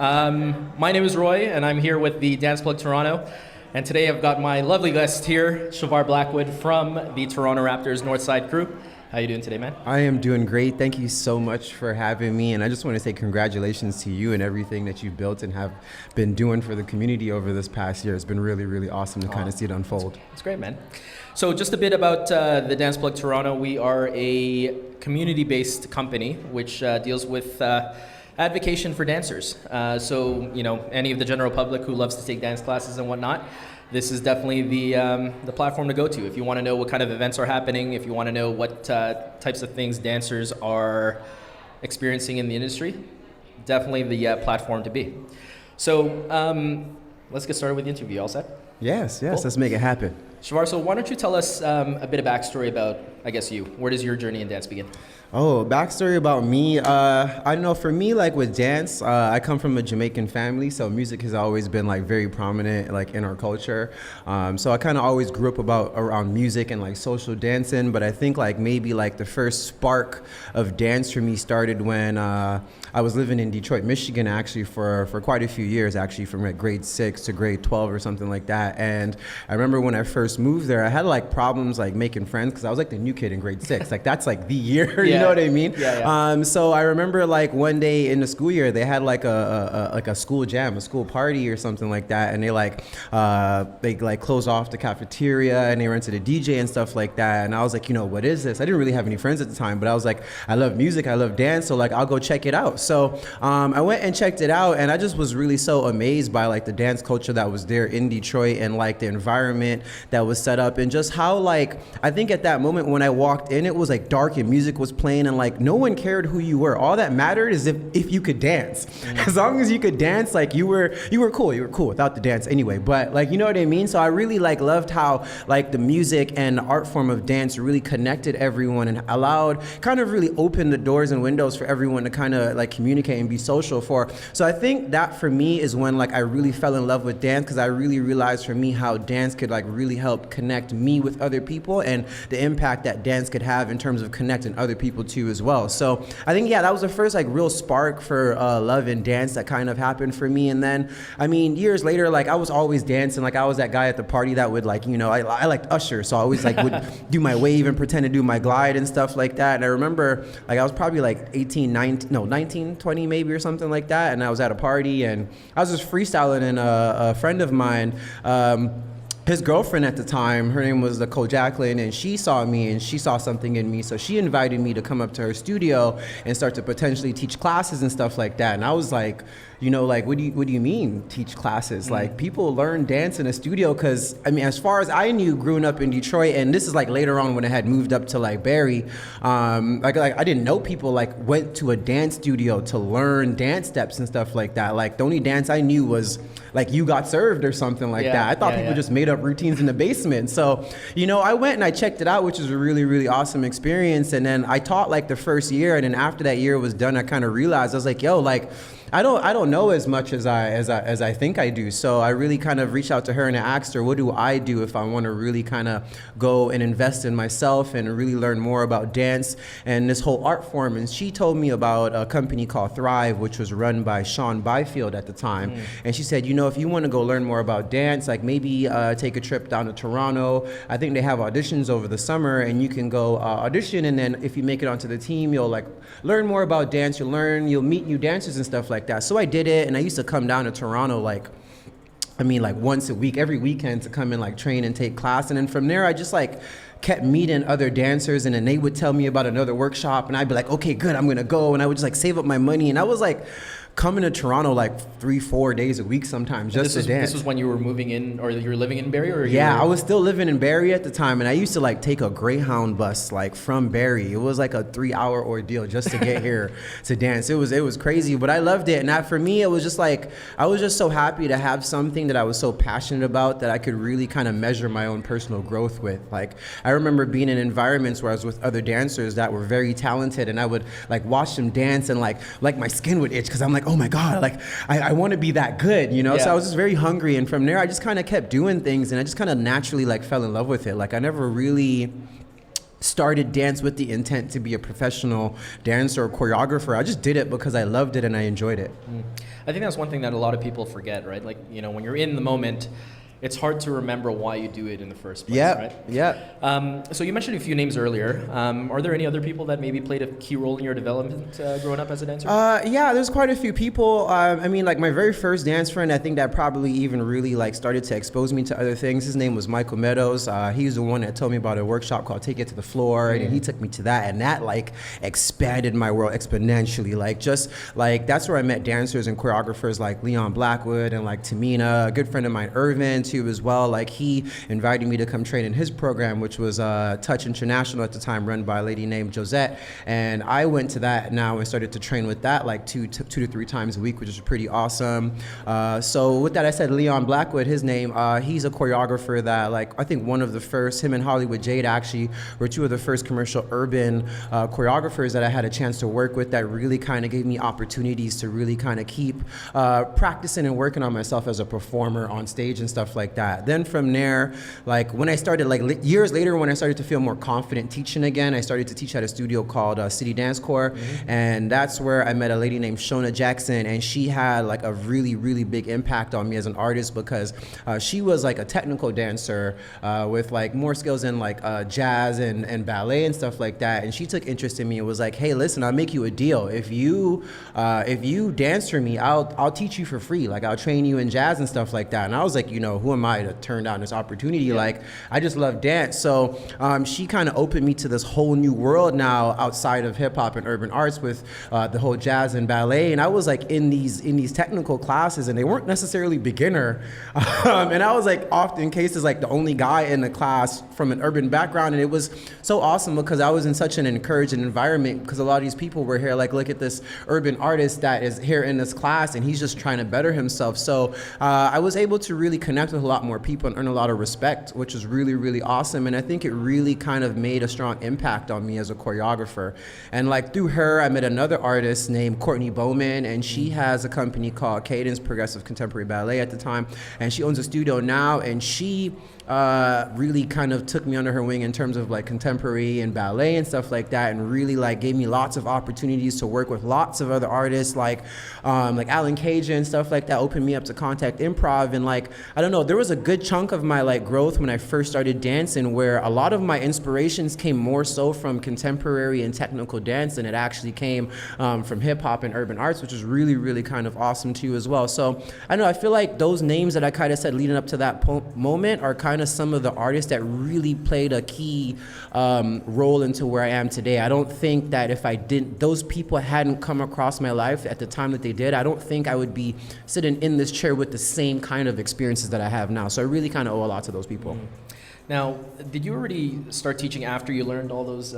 My name is Roy, and I'm here with the Dance Plug Toronto. And today I've got my lovely guest here, Shavar Blackwood from the Toronto Raptors Northside crew. How you doing today, man? I am doing great. Thank you so much for having me. And I just want to say congratulations to you and everything that you've built and have been doing for the community over this past year. It's been really, really awesome to kind of see it unfold. It's great, man. So just a bit about the Dance Plug Toronto. We are a community-based company which deals with advocation for dancers. So, you know, any of the general public who loves to take dance classes and whatnot, this is definitely the platform to go to. If you want to know what kind of events are happening, if you want to know what types of things dancers are experiencing in the industry, definitely the platform to be. So let's get started with the interview. All set? Yes, Cool. let's make it happen. Shavar, so why don't you tell us a bit of backstory about, I guess, you. Where does your journey in dance begin? Oh, backstory about me. I don't know, for me, like with dance, I come from a Jamaican family, so music has always been like very prominent like in our culture. So I kind of always grew up around music and like social dancing, but I think like maybe like the first spark of dance for me started when I was living in Detroit, Michigan, actually for quite a few years, actually from like grade 6 to grade 12 or something like that. And I remember when I first moved there, I had like problems like making friends because I was like the new kid in grade 6. Like that's like the year, you know what I mean? Yeah. So I remember like one day in the school year, they had like a school jam, a school party or something like that, and they closed off the cafeteria and they rented a DJ and stuff like that. And I was like, you know, what is this? I didn't really have any friends at the time, but I was like, I love music, I love dance, so like I'll go check it out. So I went and checked it out, and I just was really so amazed by like the dance culture that was there in Detroit and like the environment that was set up, and just how like I think at that moment when I walked in, it was like dark and music was playing, and like no one cared who you were. All that mattered is if you could dance. As long as you could dance, like you were cool. You were cool without the dance anyway. But like, you know what I mean? So I really like loved how like the music and the art form of dance really connected everyone and allowed, kind of really opened the doors and windows for everyone to kind of like communicate and be social for. So I think that for me is when like I really fell in love with dance, because I really realized for me how dance could like really help connect me with other people and the impact that dance could have in terms of connecting other people too as well. So I think, yeah, that was the first like real spark for love in dance that kind of happened for me. And then, I mean, years later, like I was always dancing. Like I was that guy at the party that would like, you know, I liked Usher, so I always like would do my wave and pretend to do my glide and stuff like that. And I remember like I was probably like 19, 20 maybe or something like that. And I was at a party and I was just freestyling, and a friend of mine, his girlfriend at the time, her name was Nicole Jacqueline, and she saw me and she saw something in me. So she invited me to come up to her studio and start to potentially teach classes and stuff like that. And I was like, you know, like, what do you mean teach classes? Like, people learn dance in a studio, because I mean, as far as I knew growing up in Detroit, and this is like later on when I had moved up to like Barrie, like I didn't know people like went to a dance studio to learn dance steps and stuff like that. Like the only dance I knew was like You Got Served or something like that. I thought people just made up routines in the basement. So, you know, I went and I checked it out, which was a really, really awesome experience. And then I taught like the first year, and then after that year was done, I kind of realized, I was like, yo, like, I don't know as much as I think I do. So I really kind of reached out to her and I asked her, what do I do if I want to really kind of go and invest in myself and really learn more about dance and this whole art form? And she told me about a company called Thrive, which was run by Sean Byfield at the time. And she said, you know, if you want to go learn more about dance, like maybe take a trip down to Toronto. I think they have auditions over the summer, and you can go audition, and then if you make it onto the team, you'll like learn more about dance, you'll meet new dancers and stuff like that. So I did it, and I used to come down to Toronto like once a week, every weekend, to come and like train and take class. And then from there, I just like kept meeting other dancers, and then they would tell me about another workshop, and I'd be like, okay, good, I'm gonna go. And I would just like save up my money, and I was like coming to Toronto like 3-4 days a week sometimes just to dance. This was when you were moving in, or you were living in Barrie, or I was still living in Barrie at the time, and I used to like take a Greyhound bus like from Barrie. It was like a 3-hour ordeal just to get here to dance. It was crazy, but I loved it. And that, for me, it was just like I was just so happy to have something that I was so passionate about that I could really kind of measure my own personal growth with. Like I remember being in environments where I was with other dancers that were very talented, and I would like watch them dance, and like my skin would itch because I'm like, oh my God, like I want to be that good, you know? So I was just very hungry, and from there I just kind of kept doing things, and I just kind of naturally like fell in love with it. Like I never really started dance with the intent to be a professional dancer or choreographer. I just did it because I loved it and I enjoyed it. I think that's one thing that a lot of people forget, right? Like, you know, when you're in the moment, it's hard to remember why you do it in the first place, right? Yeah. So you mentioned a few names earlier. Are there any other people that maybe played a key role in your development growing up as a dancer? Yeah, there's quite a few people. I mean, like my very first dance friend, I think that probably even really like started to expose me to other things. His name was Michael Meadows. He's the one that told me about a workshop called Take It to the Floor, and he took me to that, and that like expanded my world exponentially. Like just like that's where I met dancers and choreographers like Leon Blackwood and like Tamina, a good friend of mine, Irvin, too, as well. Like he invited me to come train in his program, which was Touch International at the time, run by a lady named Josette, and I went to that now and started to train with that like two to three times a week, which is pretty awesome. So with that, I said Leon Blackwood, his name, he's a choreographer that like I think one of the first, him and Hollywood Jade actually were two of the first commercial urban choreographers that I had a chance to work with that really kind of gave me opportunities to really kind of keep practicing and working on myself as a performer on stage and stuff like that. Then from there, like when I started, like years later, when I started to feel more confident teaching again, I started to teach at a studio called City Dance Corps, and that's where I met a lady named Shona Jackson, and she had like a really, really big impact on me as an artist because she was like a technical dancer with like more skills in like jazz and ballet and stuff like that, and she took interest in me and was like, hey, listen, I'll make you a deal. If you dance for me, I'll teach you for free. Like I'll train you in jazz and stuff like that. And I was like, you know, who am I to turn down this opportunity? Yeah. Like I just love dance. So she kind of opened me to this whole new world now outside of hip hop and urban arts with the whole jazz and ballet. And I was like in these technical classes, and they weren't necessarily beginner. And I was like often cases like the only guy in the class from an urban background. And it was so awesome because I was in such an encouraging environment because a lot of these people were here like, look at this urban artist that is here in this class and he's just trying to better himself. So I was able to really connect with a lot more people and earn a lot of respect, which was really, really awesome. And I think it really kind of made a strong impact on me as a choreographer. And like through her, I met another artist named Courtney Bowman, and she has a company called Cadence Progressive Contemporary Ballet at the time. And she owns a studio now, and she really kind of took me under her wing in terms of like contemporary and ballet and stuff like that, and really like gave me lots of opportunities to work with lots of other artists like Alan Cajun and stuff like that, opened me up to Contact Improv. And like, I don't know, there was a good chunk of my like growth when I first started dancing where a lot of my inspirations came more so from contemporary and technical dance than it actually came from hip hop and urban arts, which is really, really kind of awesome too as well. So I know, I feel like those names that I kind of said leading up to that moment are kind of some of the artists that really played a key role into where I am today. I don't think that if those people hadn't come across my life at the time that they did, I don't think I would be sitting in this chair with the same kind of experiences that I have now. So I really kind of owe a lot to those people. Now, did you already start teaching after you learned all those,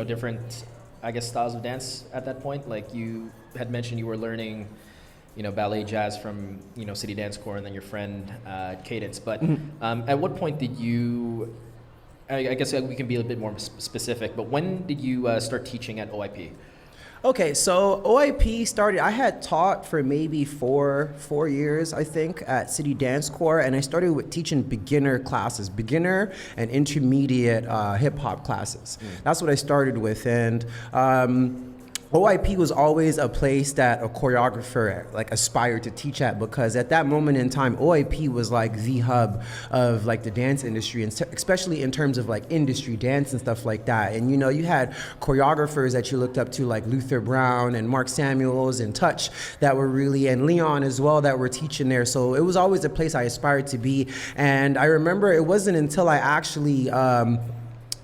different, I guess, styles of dance at that point? Like you had mentioned you were learning, ballet jazz from, City Dance Corps and then your friend Cadence. But at what point did you, I guess we can be a bit more specific, but when did you start teaching at OIP? Okay, so OIP started, I had taught for maybe four years, I think, at City Dance Corps, and I started with teaching beginner classes, beginner and intermediate hip hop classes. That's what I started with, and OIP was always a place that a choreographer like aspired to teach at, because at that moment in time, OIP was like the hub of like the dance industry, and especially in terms of like industry dance and stuff like that. And you had choreographers that you looked up to like Luther Brown and Mark Samuels and Touch that were really, and Leon as well, that were teaching there. So it was always a place I aspired to be. And I remember it wasn't until I actually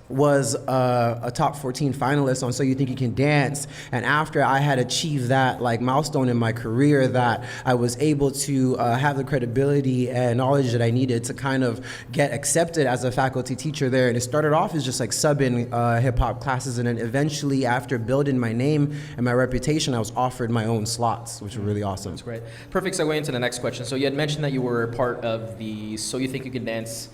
was a top 14 finalist on So You Think You Can Dance, and after I had achieved that like milestone in my career, that I was able to have the credibility and knowledge that I needed to kind of get accepted as a faculty teacher there. And it started off as just like subbing hip hop classes, and then eventually after building my name and my reputation, I was offered my own slots, which were really awesome. That's great. Perfect segue into the next question. So you had mentioned that you were part of the So You Think You Can Dance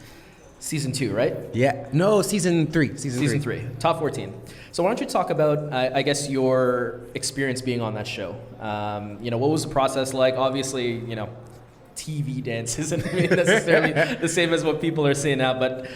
Season 2, right? Yeah. No, Season 3. Season 3. Top 14. So why don't you talk about, I guess, your experience being on that show? What was the process like? Obviously, TV dance isn't necessarily the same as what people are seeing now, but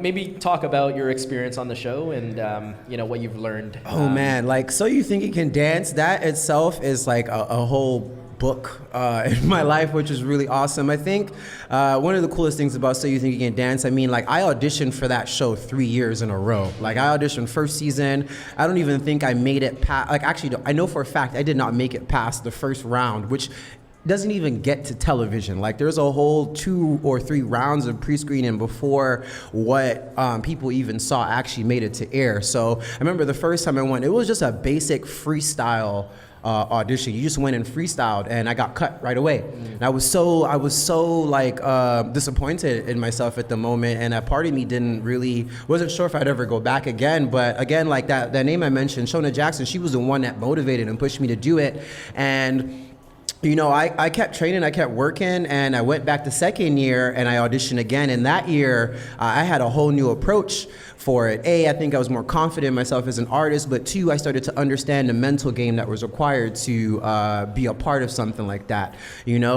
maybe talk about your experience on the show and what you've learned. Oh man, like So You Think You Can Dance, that itself is like a whole book in my life, which is really awesome. I think one of the coolest things about So You Think You Can Dance, I mean, like I auditioned for that show 3 years in a row. Like I auditioned first season. I don't even think I made it past, like actually, I know for a fact I did not make it past the first round, which doesn't even get to television. Like there's a whole 2 or 3 rounds of pre-screening before what people even saw actually made it to air. So I remember the first time I went, it was just a basic freestyle audition. You just went and freestyled, and I got cut right away. And I was so like disappointed in myself at the moment, and a part of me wasn't sure if I'd ever go back again. But again, like that name I mentioned, Shona Jackson, she was the one that motivated and pushed me to do it. And I kept training, I kept working, and I went back the second year and I auditioned again. And that year, I had a whole new approach for it. I think I was more confident in myself as an artist, but 2, I started to understand the mental game that was required to be a part of something like that,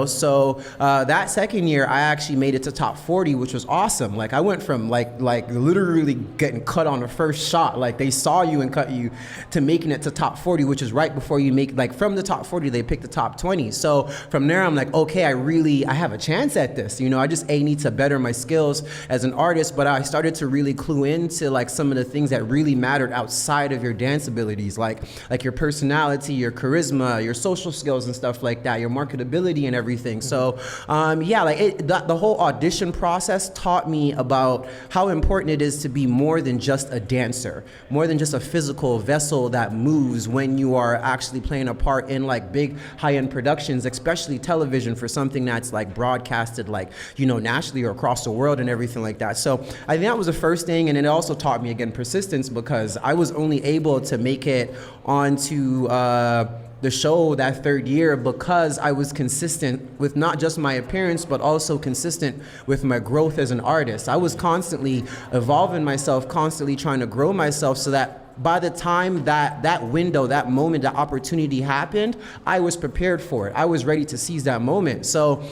So that second year, I actually made it to top 40, which was awesome. Like I went from like literally getting cut on the first shot, like they saw you and cut you, to making it to top 40, which is right before you make, like from the top 40, they pick the top 20. So from there, I'm like, okay, I have a chance at this. I just need to better my skills as an artist, but I started to really clue into like some of the things that really mattered outside of your dance abilities, like your personality, your charisma, your social skills and stuff like that, your marketability and everything. So the whole audition process taught me about how important it is to be more than just a dancer, more than just a physical vessel that moves when you are actually playing a part in like big high-end productions, especially television, for something that's like broadcasted like nationally or across the world and everything like that. So I think that was the first thing, and it also taught me again persistence, because I was only able to make it onto the show that third year because I was consistent with not just my appearance, but also consistent with my growth as an artist. I was constantly evolving myself, constantly trying to grow myself, so that by the time that window, that moment, that opportunity happened, I was prepared for it. I was ready to seize that moment. So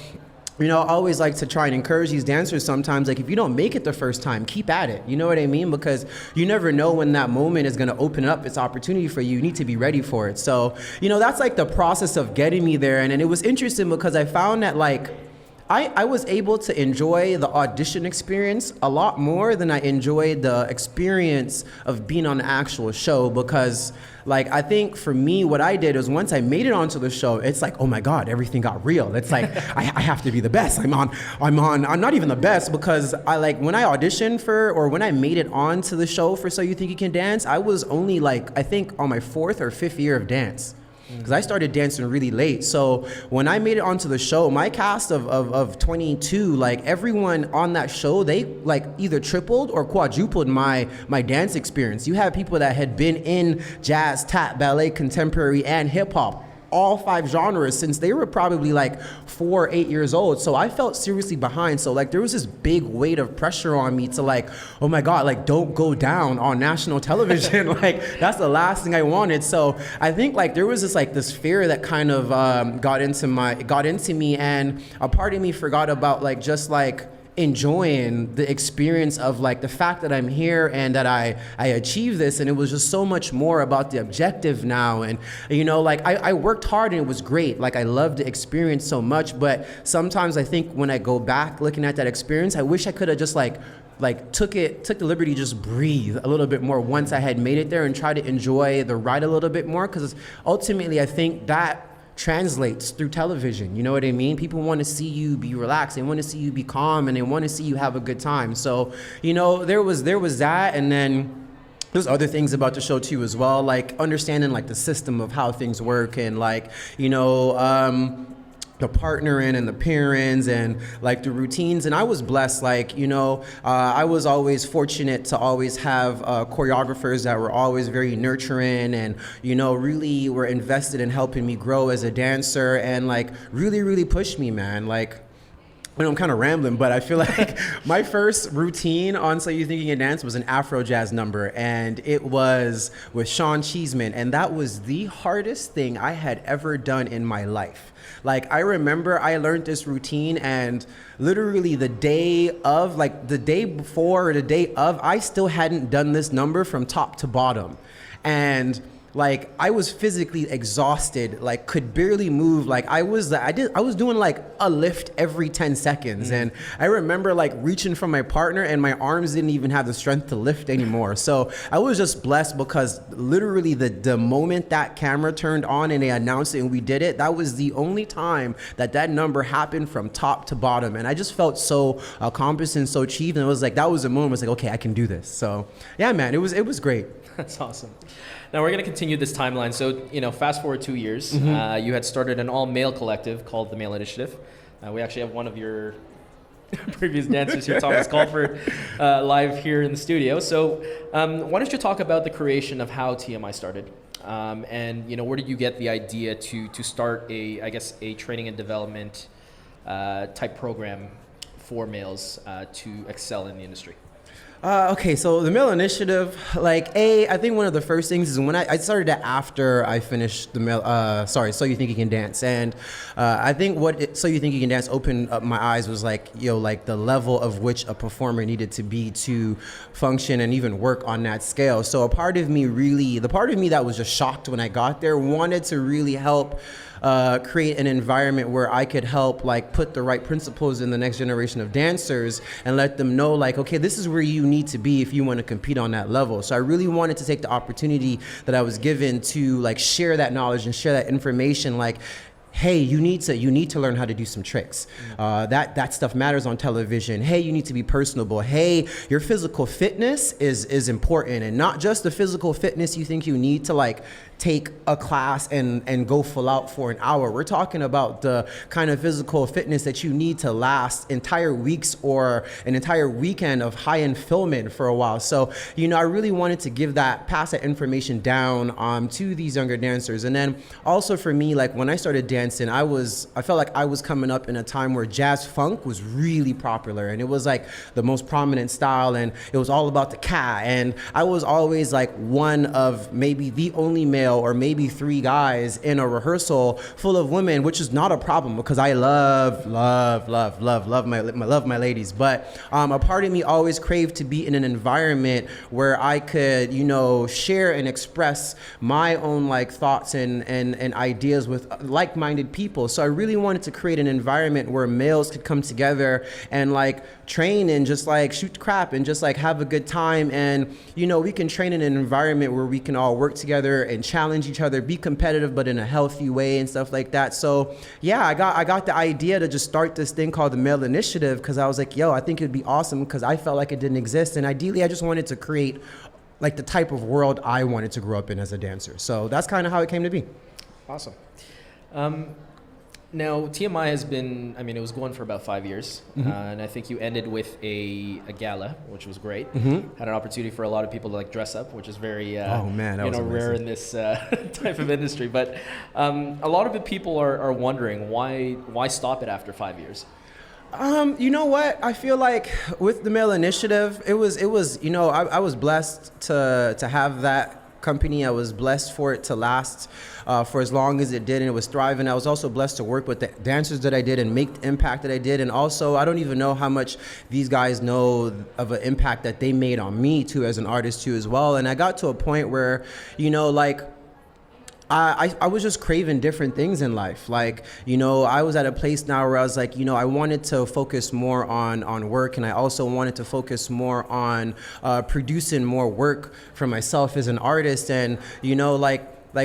I always like to try and encourage these dancers sometimes, like if you don't make it the first time, keep at it. You know what I mean? Because you never know when that moment is going to open up its opportunity for you. You need to be ready for it. So, that's like the process of getting me there. And it was interesting because I found that like I was able to enjoy the audition experience a lot more than I enjoyed the experience of being on the actual show, because like I think for me what I did is once I made it onto the show, it's like, oh my God, everything got real. It's like I have to be the best. I'm not even the best, because I like when I auditioned when I made it onto the show for So You Think You Can Dance, I was only like I think on my 4th or 5th year of dance. Because I started dancing really late. So when I made it onto the show, my cast of 22, like everyone on that show, they like either tripled or quadrupled my dance experience. You had people that had been in jazz, tap, ballet, contemporary, and hip hop, all 5 genres, since they were probably like 4 or 8 years old. So I felt seriously behind. So like there was this big weight of pressure on me to like, oh my God, like don't go down on national television. Like that's the last thing I wanted. So I think like there was this fear that kind of got into me, and a part of me forgot about like just like enjoying the experience of like the fact that I'm here and that I achieved this. And it was just so much more about the objective now. And like I worked hard and it was great. Like I loved the experience so much, but sometimes I think when I go back looking at that experience, I wish I could have just like took the liberty to just breathe a little bit more once I had made it there, and try to enjoy the ride a little bit more, because ultimately I think that translates through television. You know what I mean? People want to see you be relaxed. They want to see you be calm, and they want to see you have a good time. So, there was that, and then there's other things about the show too as well, like understanding like the system of how things work, and like, the partnering and the pairings and like the routines. And I was blessed, like, I was always fortunate to always have choreographers that were always very nurturing and, really were invested in helping me grow as a dancer, and like really, really pushed me, man. Like, know, I'm kind of rambling, but I feel like my first routine on So You Think You Can Dance was an Afro jazz number, and it was with Sean Cheeseman, and that was the hardest thing I had ever done in my life. Like, I remember I learned this routine, and literally the day of, like the day before or the day of, I still hadn't done this number from top to bottom. And like, I was physically exhausted, like could barely move. Like I was doing like a lift every 10 seconds. And I remember like reaching for my partner, and my arms didn't even have the strength to lift anymore. So I was just blessed, because literally the moment that camera turned on and they announced it and we did it, that was the only time that number happened from top to bottom. And I just felt so accomplished and so achieved. And it was like, that was a moment. I was like, okay, I can do this. So yeah, man, it was great. That's awesome. Now we're going to continue this timeline. So, fast forward 2 years, you had started an all-male collective called the Male Initiative. We actually have one of your previous dancers here, Thomas Colford, live here in the studio. So why don't you talk about the creation of how TMI started? And, where did you get the idea to start a training and development type program for males to excel in the industry? Okay, so the Male Initiative, I think one of the first things is when I started it after I finished the So You Think You Can Dance. And I think So You Think You Can Dance opened up my eyes was the level of which a performer needed to be to function and even work on that scale. So the part of me that was just shocked when I got there wanted to really help create an environment where I could help put the right principles in the next generation of dancers and let them know okay, this is where you need to be if you want to compete on that level. So I really wanted to take the opportunity that I was given to share that knowledge and share that information. Hey, you need to learn how to do some tricks. That stuff matters on television. Hey, you need to be personable. Hey, your physical fitness is important, and not just the physical fitness you think you need to take a class and go full out for an hour. We're talking about the kind of physical fitness that you need to last entire weeks or an entire weekend of high-end filming for a while. So, I really wanted to pass that information down to these younger dancers. And then also for me, when I started dancing, I felt like I was coming up in a time where jazz funk was really popular, and it was the most prominent style, and it was all about the cat. And I was always one of maybe the only male or maybe 3 guys in a rehearsal full of women, which is not a problem because I love my ladies. But a part of me always craved to be in an environment where I could, share and express my own thoughts and ideas with like-minded people. So I really wanted to create an environment where males could come together and train and just shoot crap and just have a good time. And we can train in an environment where we can all work together and challenge each other, be competitive but in a healthy way and stuff like that. So yeah, I got the idea to just start this thing called the Male Initiative because I was like, I think it'd be awesome because I felt like it didn't exist, and ideally I just wanted to create the type of world I wanted to grow up in as a dancer. So that's kind of how it came to be. Awesome. Now, TMI has been, it was going for about 5 years, and I think you ended with a gala, which was great. Had an opportunity for a lot of people to dress up, which is very rare in this type of industry. But a lot of the people are wondering why stop it after 5 years? You know what? I feel like with the Male Initiative, it was I was blessed to have that company. I was blessed for it to last for as long as it did, and it was thriving. I was also blessed to work with the dancers that I did and make the impact that I did. And also, I don't even know how much these guys know of an impact that they made on me too as an artist too as well. And I got to a point where, I was just craving different things in life. I was at a place now where I was I wanted to focus more on work, and I also wanted to focus more on producing more work for myself as an artist. And,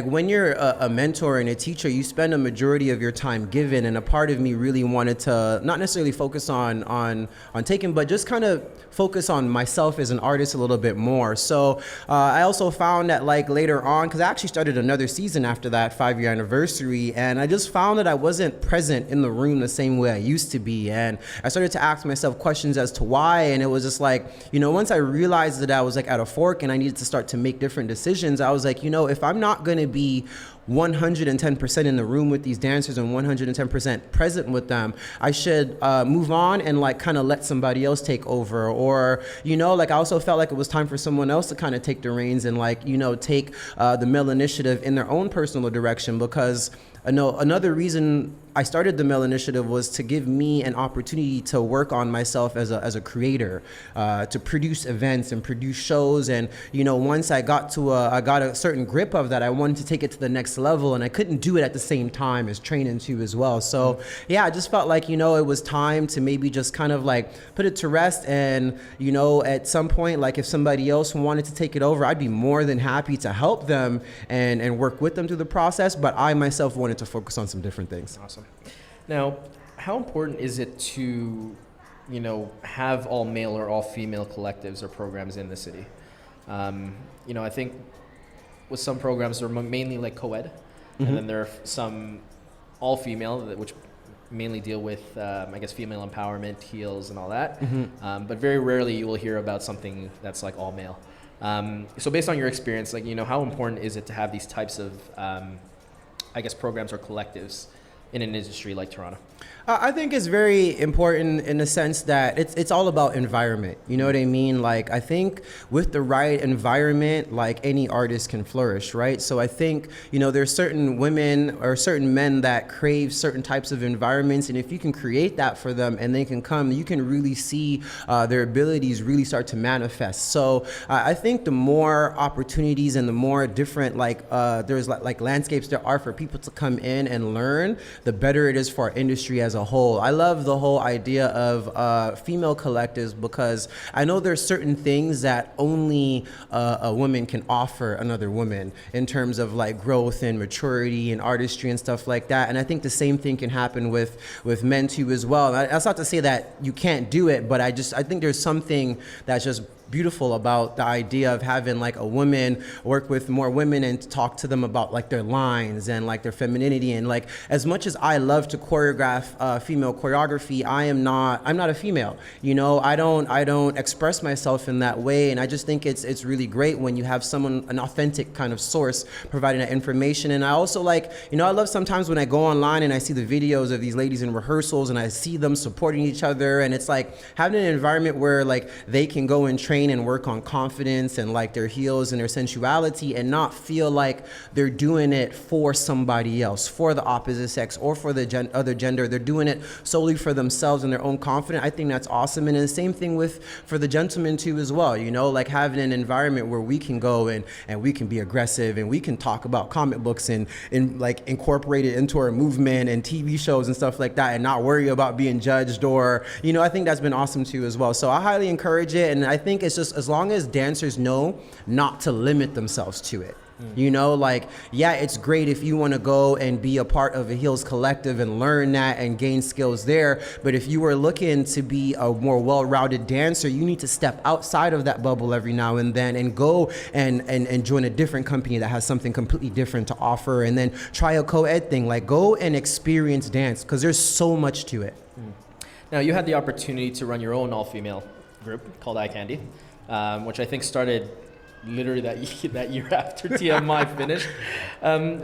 when you're a mentor and a teacher, you spend a majority of your time giving, and a part of me really wanted to not necessarily focus on taking, but just kind of focus on myself as an artist a little bit more. So I also found that later on, because I actually started another season after that 5-year anniversary, and I just found that I wasn't present in the room the same way I used to be. And I started to ask myself questions as to why, and it was just once I realized that I was at a fork and I needed to start to make different decisions, I was if I'm not going to be 110% in the room with these dancers and 110% present with them, I should move on and like kind of let somebody else take over. Or, you know, like I also felt like it was time for someone else to kind of take the reins and like, you know, take the male initiative in their own personal direction. Because I know another reason I started the Male Initiative was to give me an opportunity to work on myself as a creator, to produce events and produce shows. And, you know, once I got a certain grip of that, I wanted to take it to the next level, and I couldn't do it at the same time as training too as well. So yeah, I just felt like, you know, it was time to maybe just kind of like put it to rest. And, you know, at some point, like if somebody else wanted to take it over, I'd be more than happy to help them and work with them through the process. But I myself wanted to focus on some different things. Awesome. Now, how important is it to, you know, have all male or all female collectives or programs in the city? You know, I think with some programs they're mainly like co-ed, and then there are some all female which mainly deal with, I guess, female empowerment, heels, and all that. But very rarely you will hear about something that's like all male. So based on your experience, like, you know, how important is it to have these types of, I guess, programs or collectives in an industry like Toronto? I think it's very important in the sense that it's all about environment. You know what I mean? Like, I think with the right environment, like any artist can flourish, right? So I think, you know, there's certain women or certain men that crave certain types of environments. And if you can create that for them and they can come, you can really see their abilities really start to manifest. So I think the more opportunities and the more different, like, there's like landscapes there are for people to come in and learn, the better it is for our industry as a whole. I love the whole idea of female collectives because I know there's certain things that only a woman can offer another woman in terms of like growth and maturity and artistry and stuff like that. And I think the same thing can happen with men too as well. That's not to say that you can't do it, but I think there's something that's just beautiful about the idea of having like a woman work with more women and talk to them about like their lines and like their femininity. And like, as much as I love to choreograph female choreography, I'm not a female, you know. I don't express myself in that way. And I just think it's really great when you have someone, an authentic kind of source providing that information. And I also like, you know, I love sometimes when I go online and I see the videos of these ladies in rehearsals and I see them supporting each other, and it's like having an environment where like they can go and train and work on confidence and like their heels and their sensuality and not feel like they're doing it for somebody else, for the opposite sex or for the other gender. They're doing it solely for themselves and their own confidence. I think that's awesome. And the same thing for the gentlemen too as well, you know, like having an environment where we can go and we can be aggressive and we can talk about comic books and like incorporate it into our movement and TV shows and stuff like that and not worry about being judged. Or, you know, I think that's been awesome too as well. So I highly encourage it. And I think it's just as long as dancers know not to limit themselves to it. You know, like, yeah, it's great if you want to go and be a part of a heels collective and learn that and gain skills there. But if you are looking to be a more well-rounded dancer, you need to step outside of that bubble every now and then and go and join a different company that has something completely different to offer, and then try a co-ed thing. Like, go and experience dance because there's so much to it. Now, you had the opportunity to run your own all-female group called Eye Candy, which I think started literally that year after TMI finished.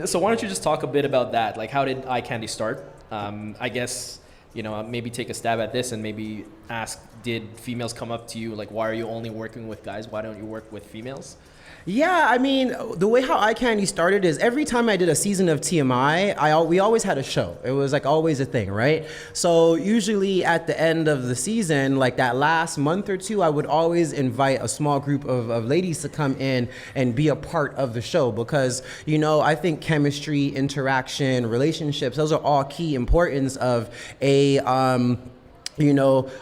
So why don't you just talk a bit about that? Like, how did Eye Candy start? I guess, you know, maybe take a stab at this and maybe ask, did females come up to you? Like, why are you only working with guys? Why don't you work with females? Yeah, I mean, the way how Eye Candy started is every time I did a season of TMI, we always had a show. It was like always a thing, right? So usually at the end of the season, like that last month or two, I would always invite a small group of ladies to come in and be a part of the show because, you know, I think chemistry, interaction, relationships, those are all key importance of a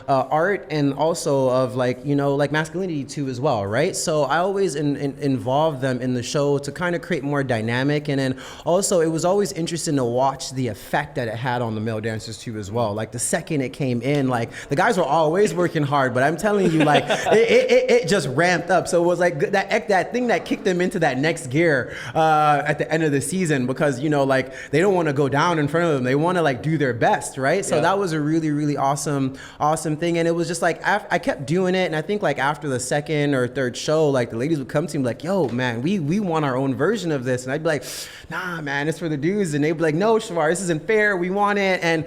art, and also of like, you know, like masculinity too as well, right? So I always involve them in the show to kind of create more dynamic. And then also it was always interesting to watch the effect that it had on the male dancers too as well. Like the second it came in, like the guys were always working hard, but I'm telling you, like it just ramped up. So it was like that thing that kicked them into that next gear at the end of the season, because, you know, like they don't want to go down in front of them. They want to like do their best, right? So that was a really, really awesome awesome thing. And it was just like, I kept doing it. And I think like after the second or third show, like the ladies would come to me like, yo, man, we want our own version of this. And I'd be like, nah, man, it's for the dudes. And they'd be like, no, Shavar, this isn't fair. We want it. And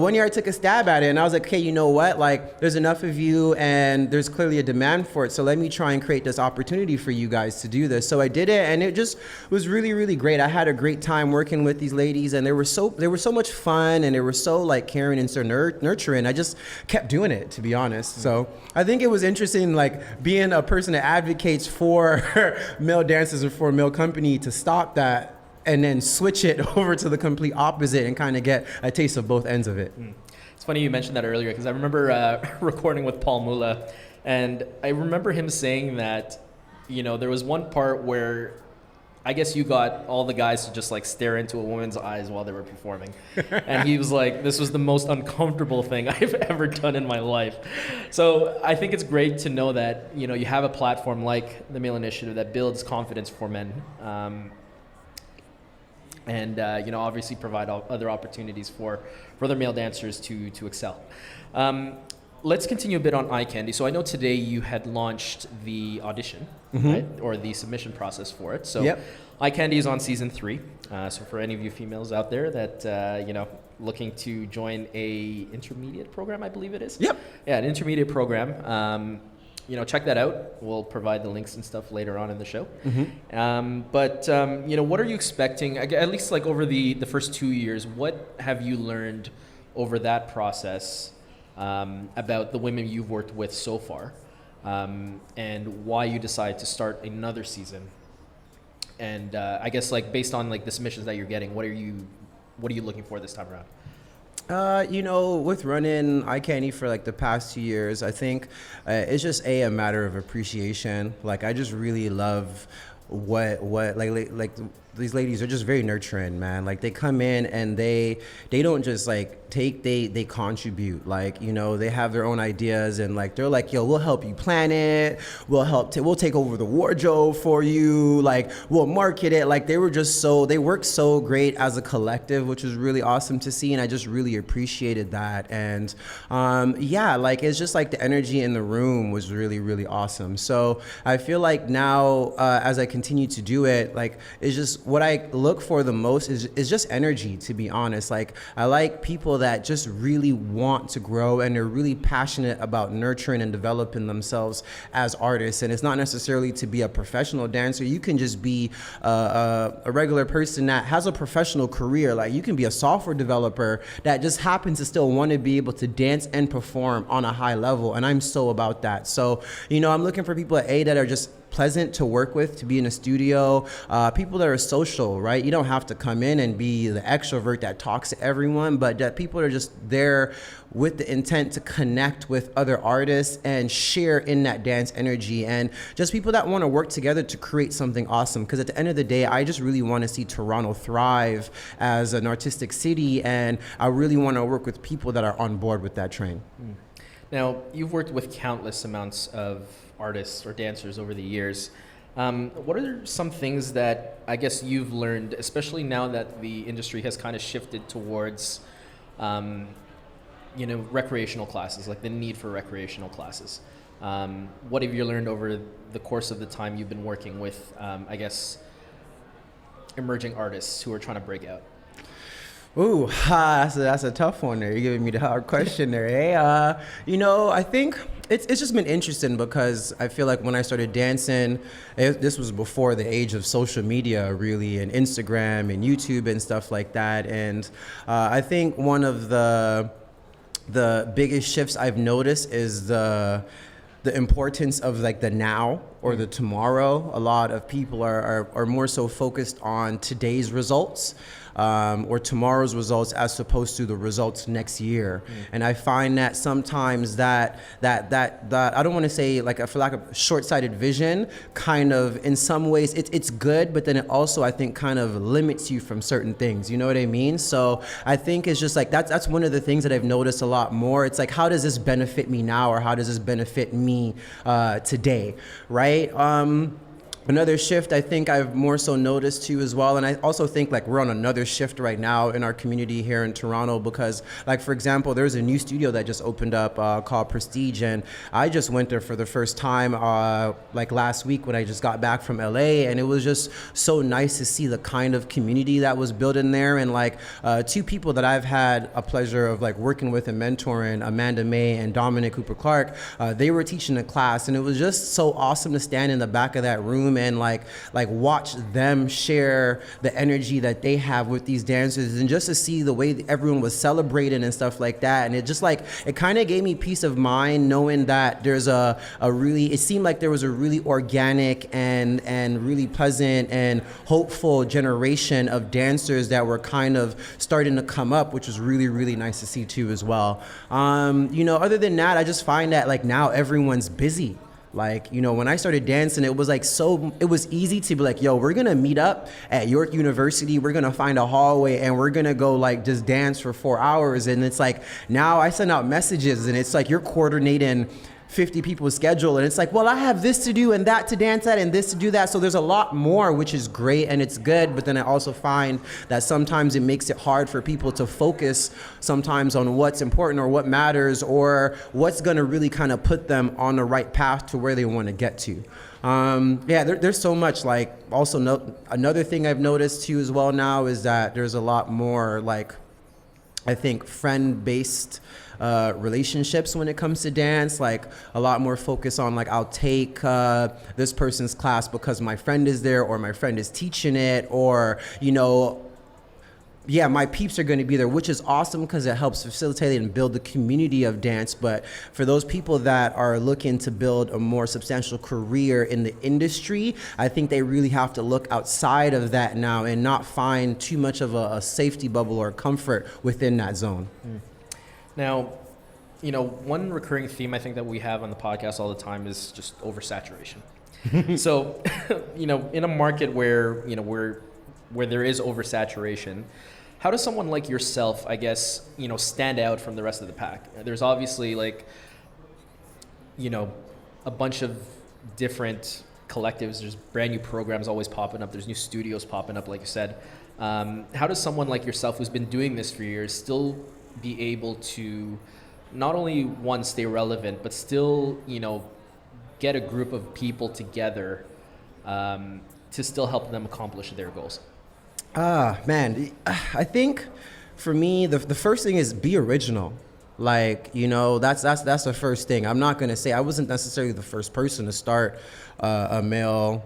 one year I took a stab at it and I was like, okay, you know what? Like there's enough of you and there's clearly a demand for it. So let me try and create this opportunity for you guys to do this. So I did it and it just was really, really great. I had a great time working with these ladies and they were so much fun and they were so like caring and so nurturing. I just kept doing it, to be honest. So I think it was interesting, like being a person that advocates for male dancers and for a male company to stop that and then switch it over to the complete opposite and kind of get a taste of both ends of it. It's funny you mentioned that earlier because I remember recording with Paul Mula and I remember him saying that, you know, there was one part where I guess you got all the guys to just like stare into a woman's eyes while they were performing. And he was like, this was the most uncomfortable thing I've ever done in my life. So I think it's great to know that, you know, you have a platform like the Male Initiative that builds confidence for men. And you know, obviously provide other opportunities for other male dancers to excel. Let's continue a bit on Eye Candy. So I know today you had launched the audition, right? Or the submission process for it. So Eye Candy is on season 3. So for any of you females out there that, you know, looking to join a intermediate program, I believe it is. Yeah, an intermediate program. You know, check that out. We'll provide the links and stuff later on in the show. But, you know, what are you expecting, at least like over the first 2 years, what have you learned over that process about the women you've worked with so far, and why you decided to start another season? And I guess like based on like the submissions that you're getting, what are you looking for this time around? You know, with running Eye Candy for like the past 2 years, I think it's just a matter of appreciation. Like I just really love what like these ladies are just very nurturing, man. Like they come in and they don't just like take, they contribute. Like, you know, they have their own ideas and like they're like, yo, we'll help you plan it, we'll take over the wardrobe for you, like we'll market it. Like they worked so great as a collective, which was really awesome to see, and I just really appreciated that. And yeah, like it's just like the energy in the room was really, really awesome. So I feel like now as I continue to do it, like it's just what I look for the most is just energy, to be honest. Like I like people that just really want to grow and they're really passionate about nurturing and developing themselves as artists. And it's not necessarily to be a professional dancer. You can just be a regular person that has a professional career. Like you can be a software developer that just happens to still want to be able to dance and perform on a high level. And I'm so about that. So, you know, I'm looking for people that are just pleasant to work with, to be in a studio, people that are social, right? You don't have to come in and be the extrovert that talks to everyone, but that people are just there with the intent to connect with other artists and share in that dance energy, and just people that want to work together to create something awesome. Because at the end of the day, I just really want to see Toronto thrive as an artistic city, and I really want to work with people that are on board with that train. Now, you've worked with countless amounts of artists or dancers over the years. What are some things that I guess you've learned, especially now that the industry has kind of shifted towards, you know, recreational classes, like the need for recreational classes? What have you learned over the course of the time you've been working with, I guess, emerging artists who are trying to break out? Ooh, that's a tough one there. You're giving me the hard question there, eh? You know, I think it's just been interesting because I feel like when I started dancing, this was before the age of social media, really, and Instagram and YouTube and stuff like that. And I think one of the biggest shifts I've noticed is the importance of like the now or the tomorrow. A lot of people are more so focused on today's results. Or tomorrow's results as opposed to the results next year. And I find that sometimes that I don't want to say like for lack of short-sighted vision, kind of in some ways it's good, but then it also I think kind of limits you from certain things. You know what I mean? So I think it's just like that's one of the things that I've noticed a lot more. It's like, how does this benefit me now, or how does this benefit me today, right? Another shift I think I've more so noticed too as well, and I also think like we're on another shift right now in our community here in Toronto because, like for example, there's a new studio that just opened up called Prestige, and I just went there for the first time like last week when I just got back from LA, and it was just so nice to see the kind of community that was built in there. And like two people that I've had a pleasure of like working with and mentoring, Amanda May and Dominic Cooper Clark, they were teaching a class, and it was just so awesome to stand in the back of that room and like watch them share the energy that they have with these dancers, and just to see the way everyone was celebrating and stuff like that. And it just like, it kind of gave me peace of mind knowing that there's a really, it seemed like there was a really organic and really pleasant and hopeful generation of dancers that were kind of starting to come up, which was really, really nice to see too as well. You know, other than that, I just find that like now everyone's busy. Like, you know, when I started dancing, it was like it was easy to be like, yo, we're gonna meet up at York University, we're gonna find a hallway and we're gonna go like just dance for 4 hours. And it's like, now I send out messages and it's like you're coordinating 50 people's schedule, and it's like, well, I have this to do and that to dance at and this to do that. So there's a lot more, which is great and it's good. But then I also find that sometimes it makes it hard for people to focus sometimes on what's important or what matters or what's going to really kind of put them on the right path to where they want to get to. Yeah, there's so much. Like, also another thing I've noticed too as well now is that there's a lot more, like, I think friend-based relationships when it comes to dance, like a lot more focus on like, I'll take this person's class because my friend is there or my friend is teaching it, or, you know, yeah, my peeps are going to be there, which is awesome because it helps facilitate and build the community of dance. But for those people that are looking to build a more substantial career in the industry, I think they really have to look outside of that now and not find too much of a safety bubble or comfort within that zone. Now, you know, one recurring theme I think that we have on the podcast all the time is just oversaturation. So, you know, in a market where, you know, where there is oversaturation, how does someone like yourself, I guess, you know, stand out from the rest of the pack? There's obviously like, you know, a bunch of different collectives. There's brand new programs always popping up. There's new studios popping up, like you said. How does someone like yourself who's been doing this for years still be able to not only one, stay relevant, but still, you know, get a group of people together to still help them accomplish their goals? Man, I think for me, the first thing is be original. Like, you know, that's the first thing. I'm not gonna say I wasn't necessarily the first person to start a male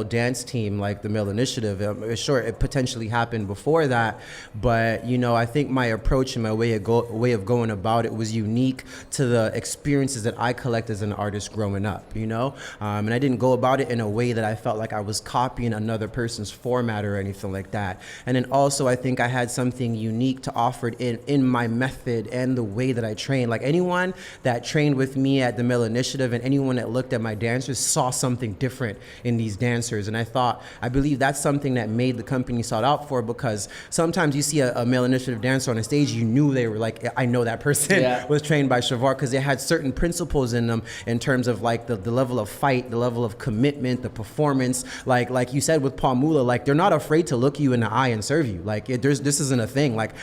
dance team like the Male Initiative. Sure, it potentially happened before that, but you know, I think my approach and my way of going about it was unique to the experiences that I collect as an artist growing up. You know, and I didn't go about it in a way that I felt like I was copying another person's format or anything like that. And then also, I think I had something unique to offer in my method and the way that I train. Like anyone that trained with me at the Male Initiative and anyone that looked at my dancers saw something different in these dancers. And I believe that's something that made the company sought out for, because sometimes you see a Male Initiative dancer on a stage, you knew they were like, I know that person was trained by Shavar, because they had certain principles in them in terms of like the level of fight, the level of commitment, the performance. Like you said with Paul Mula, like they're not afraid to look you in the eye and serve you. Like this isn't a thing. Like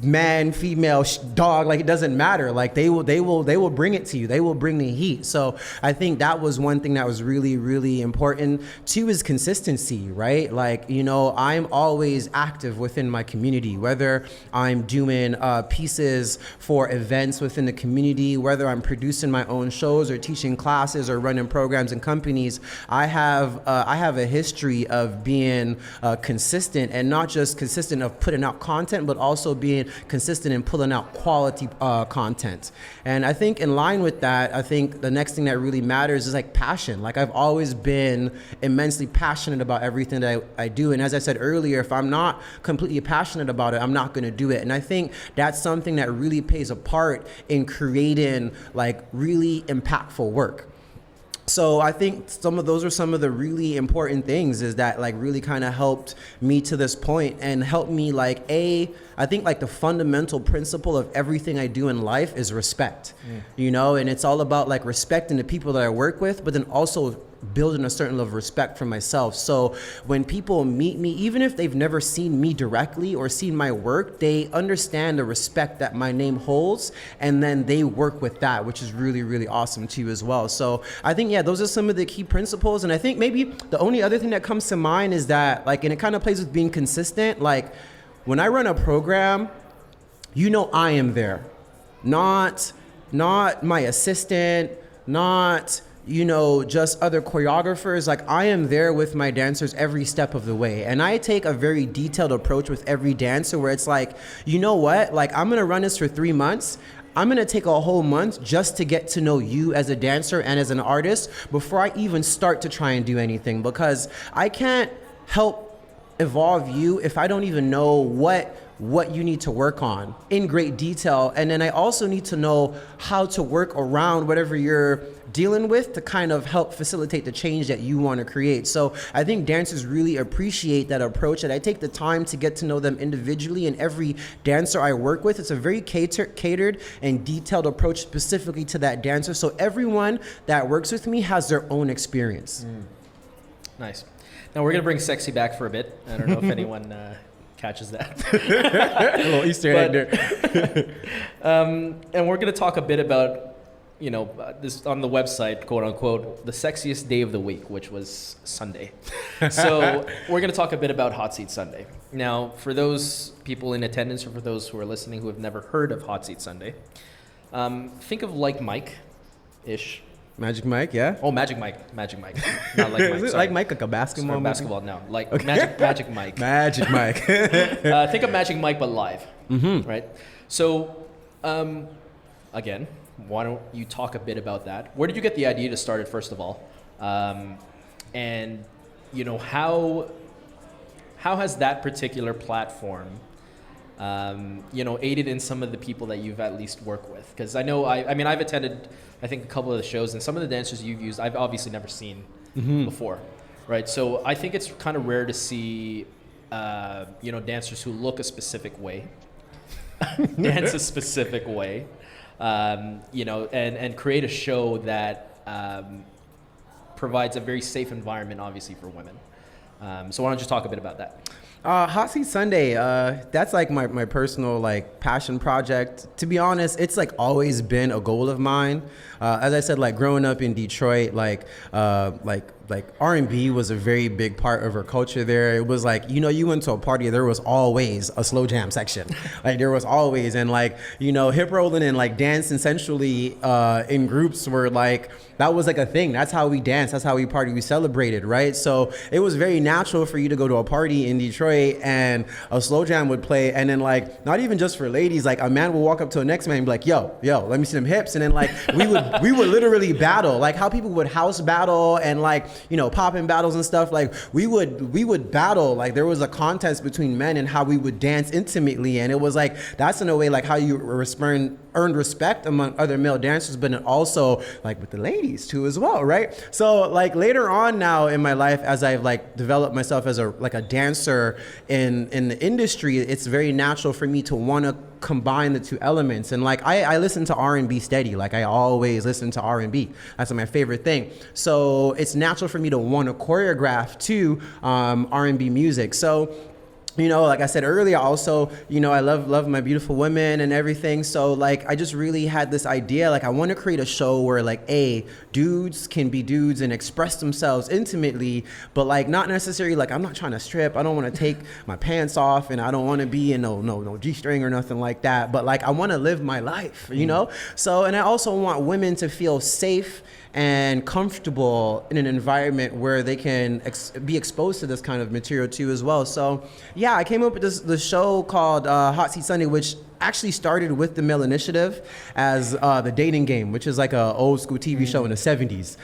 man, female, dog, like it doesn't matter. Like they will bring it to you. They will bring the heat. So I think that was one thing that was really, really important. Two is consistency, right? Like, you know, I'm always active within my community, whether I'm doing pieces for events within the community, whether I'm producing my own shows or teaching classes or running programs in companies. I have a history of being consistent, and not just consistent of putting out content, but also being consistent in pulling out quality content. And I think in line with that, I think the next thing that really matters is like passion. Like I've always been immensely passionate about everything that I do. And as I said earlier, if I'm not completely passionate about it, I'm not going to do it. And I think that's something that really plays a part in creating like really impactful work. So I think those are some of the really important things, is that like really kind of helped me to this point and helped me like I think like the fundamental principle of everything I do in life is respect, you know, and it's all about like respecting the people that I work with, but then also building a certain level of respect for myself. So when people meet me, even if they've never seen me directly or seen my work, they understand the respect that my name holds, and then they work with that, which is really, really awesome too as well. So I think, yeah, those are some of the key principles. And I think maybe the only other thing that comes to mind is that, like, and it kind of plays with being consistent, like when I run a program, you know, I am there, not my assistant, not, you know, just other choreographers. Like, I am there with my dancers every step of the way. And I take a very detailed approach with every dancer where it's like, you know what, like, I'm gonna run this for 3 months. I'm gonna take a whole month just to get to know you as a dancer and as an artist before I even start to try and do anything, because I can't help evolve you if I don't even know what you need to work on in great detail. And then I also need to know how to work around whatever you're dealing with to kind of help facilitate the change that you want to create. So I think dancers really appreciate that approach, that I take the time to get to know them individually. And every dancer I work with, it's a very catered and detailed approach specifically to that dancer. So everyone that works with me has their own experience. Nice. Now we're going to bring sexy back for a bit. I don't know if anyone catches that. A little Easter egg there. And we're going to talk a bit about, you know, this on the website, quote unquote, the sexiest day of the week, which was Sunday. So we're going to talk a bit about Hot Seat Sunday. Now, for those people in attendance or for those who are listening who have never heard of Hot Seat Sunday, think of like Mike-ish. Magic Mike, yeah? Oh, Magic Mike. Not like Mike. Is it sorry. like Mike, like a basketball? Sorry, basketball, no. Like Okay. Magic Mike. Magic Mike. Think of Magic Mike, but live. Right? So, again, why don't you talk a bit about that? Where did you get the idea to start it, first of all? And, you know, how has that particular platform, you know, aided in some of the people that you've at least worked with? Because I know, I mean, I've attended, I think, a couple of the shows, and some of the dancers you've used, I've obviously never seen before, right? So I think it's kind of rare to see, you know, dancers who look a specific way, dance a specific way, you know, and create a show that provides a very safe environment, obviously, for women. So why don't you talk a bit about that? Hot Seat Sunday, that's like my personal like passion project. To be honest, it's like always been a goal of mine. As I said, like growing up in Detroit, like R&B was a very big part of our culture there. It was like, you know, you went to a party, there was always a slow jam section. Like there was always, and like, you know, hip rolling and like dancing essentially in groups were like, that was like a thing. That's how we danced. That's how we party. We celebrated, right? So it was very natural for you to go to a party in Detroit and a slow jam would play. And then like, not even just for ladies, like a man will walk up to a next man and be like, yo, let me see them hips. And then like, we would literally battle, like how people would house battle and like, you know, popping battles and stuff. Like we would battle. Like there was a contest between men and how we would dance intimately. And it was like, that's in a way like how you earned respect among other male dancers, but then also like with the ladies too as well, right? So like later on now in my life, as I've like developed myself as a dancer in the industry, it's very natural for me to want to combine the two elements. And like I listen to R&B steady. Like I always listen to R&B. That's my favorite thing. So it's natural for me to want to choreograph to R&B music. So, you know, like I said earlier, also, you know, I love my beautiful women and everything. So like, I just really had this idea, like I want to create a show where like, dudes can be dudes and express themselves intimately, but like not necessarily like, I'm not trying to strip. I don't want to take my pants off and I don't want to be in no G-string or nothing like that. But like, I want to live my life, you know? So, and I also want women to feel safe and comfortable in an environment where they can be exposed to this kind of material too as well. So yeah, I came up with this show called Hot Seat Sunday, which actually started with the Male Initiative as the dating game, which is like a old school TV show in the 70s.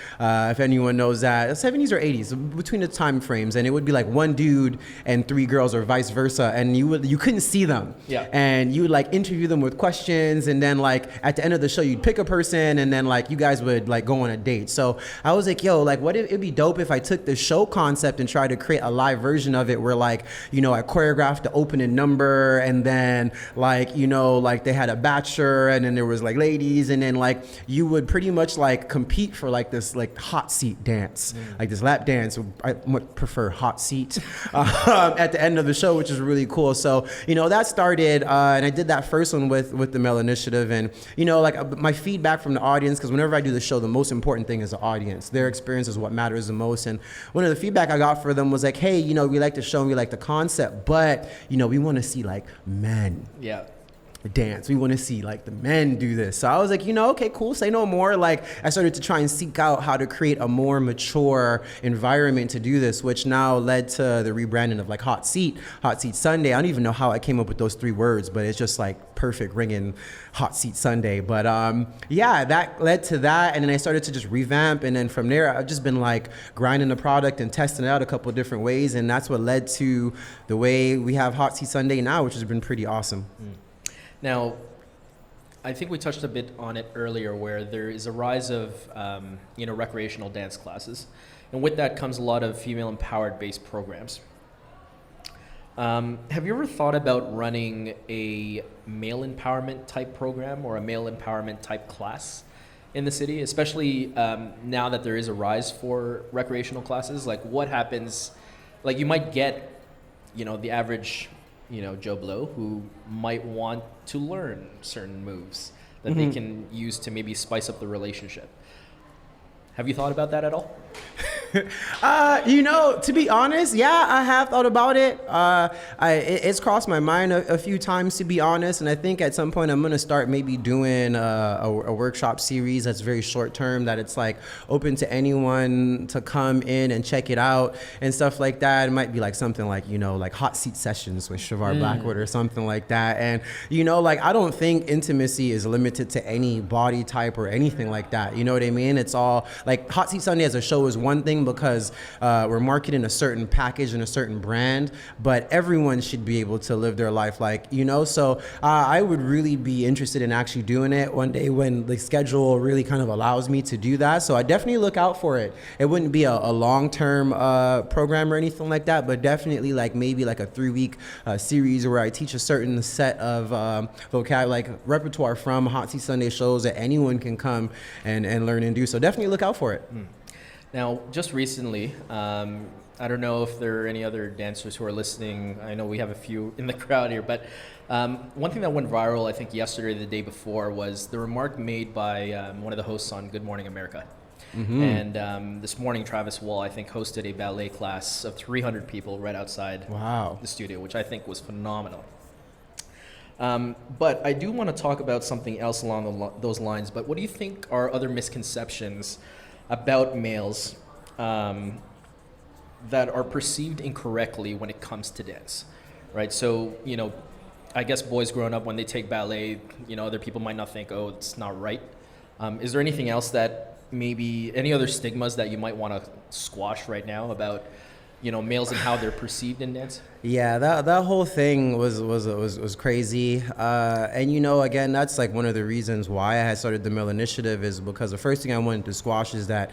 If anyone knows that, 70s or 80s, between the time frames. And it would be like one dude and three girls or vice versa. And you couldn't see them. Yeah. And you would like interview them with questions. And then like at the end of the show, you'd pick a person and then like you guys would like go on a date. So I was like, yo, like what if it'd be dope if I took this show concept and tried to create a live version of it where like, you know, I choreographed the opening number and then like, you you know, like they had a bachelor, and then there was like ladies, and then like you would pretty much like compete for like this like hot seat dance, like this lap dance. I would prefer hot seat at the end of the show, which is really cool. So, you know, that started, and I did that first one with the Male Initiative, and, you know, like my feedback from the audience, because whenever I do the show, the most important thing is the audience. Their experience is what matters the most. And one of the feedback I got for them was like, hey, you know, we like the show and we like the concept, but, you know, we want to see like men dance. We want to see like the men do this. So I was like, you know, okay, cool, say no more. Like I started to try and seek out how to create a more mature environment to do this, which now led to the rebranding of like Seat Sunday. I don't even know how I came up with those 3 words, but it's just like perfect ringing Seat Sunday. But yeah, that led to that. And then I started to just revamp. And then from there, I've just been like grinding the product and testing it out a couple of different ways. And that's what led to the way we have Seat Sunday now, which has been pretty awesome. Now, I think we touched a bit on it earlier, where there is a rise of, you know, recreational dance classes, and with that comes a lot of female empowered based programs. Have you ever thought about running a male empowerment type program or a male empowerment type class in the city, especially now that there is a rise for recreational classes? Like, what happens? Like, you might get, you know, the average, you know, Joe Blow who might want to learn certain moves that they can use to maybe spice up the relationship. Have you thought about that at all? You know, to be honest, yeah, I have thought about it. It's crossed my mind a few times, to be honest. And I think at some point I'm going to start maybe doing a workshop series that's very short term, that it's like open to anyone to come in and check it out and stuff like that. It might be like something like, you know, like hot seat sessions with Shavar Blackwood or something like that. And, you know, like I don't think intimacy is limited to any body type or anything like that. You know what I mean? It's all like Hot Seat Sunday as a show is one thing, because we're marketing a certain package and a certain brand, but everyone should be able to live their life like, you know. So I would really be interested in actually doing it one day when the schedule really kind of allows me to do that. So I definitely look out for it. It wouldn't be a long-term program or anything like that, but definitely like maybe like a 3-week series where I teach a certain set of vocab, like repertoire from Hot Seat Sunday shows that anyone can come and learn and do. So definitely look out for it. Now, just recently, I don't know if there are any other dancers who are listening. I know we have a few in the crowd here, but one thing that went viral, I think yesterday or the day before, was the remark made by one of the hosts on Good Morning America. And this morning, Travis Wall, I think, hosted a ballet class of 300 people right outside the studio, which I think was phenomenal. But I do want to talk about something else along those lines. But what do you think are other misconceptions about males that are perceived incorrectly when it comes to dance, right? So, you know, I guess boys growing up, when they take ballet, you know, other people might not think, oh, it's not right. Is there anything else that maybe, any other stigmas that you might want to squash right now about, you know, males and how they're perceived in dance? Yeah, that whole thing was crazy. And, you know, again, that's like one of the reasons why I had started the Male Initiative, is because the first thing I wanted to squash is that,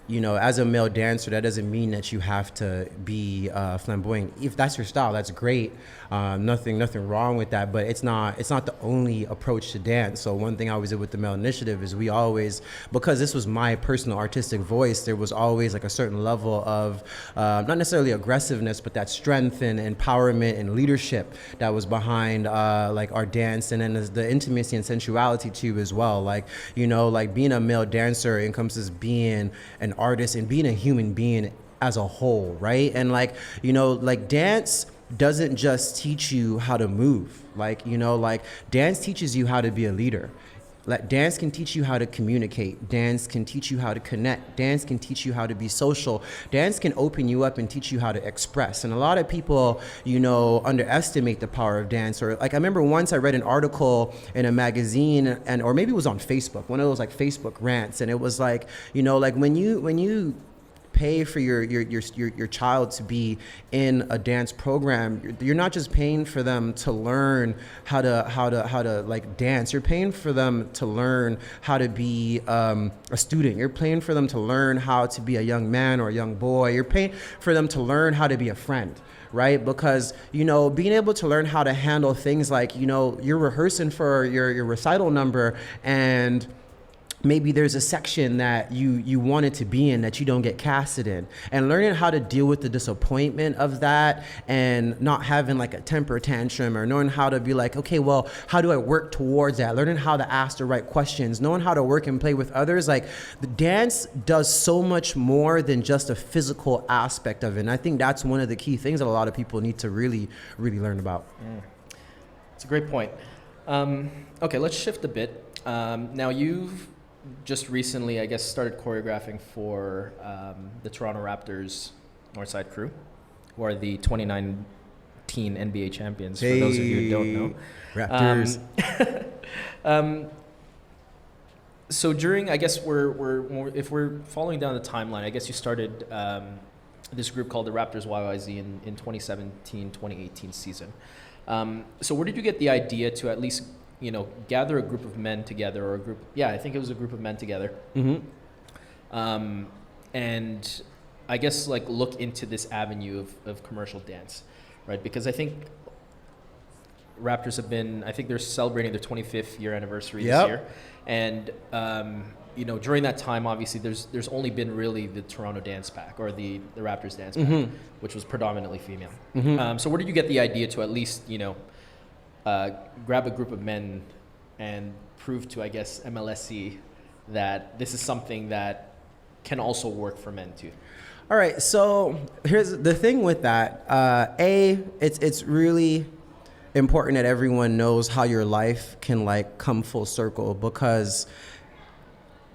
you know, as a male dancer, that doesn't mean that you have to be flamboyant. If that's your style, that's great. Nothing wrong with that. But it's not the only approach to dance. So one thing I always did with the Male Initiative is we always, because this was my personal artistic voice, there was always like a certain level of not necessarily aggressiveness, but that strength and empowerment and leadership that was behind like our dance, and then the intimacy and sensuality too as well. Like, you know, like being a male dancer encompasses being an artist and being a human being as a whole, right? And like, you know, like dance doesn't just teach you how to move. Like, you know, like dance teaches you how to be a leader. Like dance can teach you how to communicate. Dance can teach you how to connect. Dance can teach you how to be social. Dance can open you up and teach you how to express. And a lot of people, you know, underestimate the power of dance. Or like I remember once I read an article in a magazine, and or maybe it was on Facebook, one of those like Facebook rants, and it was like, you know, like when you pay for your child to be in a dance program, you're not just paying for them to learn how to like dance. You're paying for them to learn how to be a student. You're paying for them to learn how to be a young man or a young boy. You're paying for them to learn how to be a friend. Right? Because, you know, being able to learn how to handle things like, you know, you're rehearsing for your recital number, and maybe there's a section that you wanted to be in that you don't get casted in, and learning how to deal with the disappointment of that, and not having like a temper tantrum, or knowing how to be like, okay, well, how do I work towards that? Learning how to ask the right questions, knowing how to work and play with others. Like, the dance does so much more than just a physical aspect of it. And I think that's one of the key things that a lot of people need to really, really learn about. It's a great point. Okay, let's shift a bit. Now, you've just recently, I guess, started choreographing for the Toronto Raptors Northside crew, who are the 2019 NBA champions, Hey, for those of you who don't know. Raptors. So during, I guess if we're following down the timeline, I guess you started this group called the Raptors YYZ in 2017-2018 season. So where did you get the idea to at least, you know, gather a group of men together, or I think it was a group of men together. And I guess like look into this avenue of commercial dance, right? Because I think Raptors I think they're celebrating their 25th year anniversary this year. And, you know, during that time, obviously there's only been really the Toronto dance pack, or the Raptors dance pack, which was predominantly female. So where did you get the idea to at least, you know, grab a group of men and prove to, I guess, MLSE that this is something that can also work for men too? All right, so here's the thing with that. It's really important that everyone knows how your life can like come full circle, because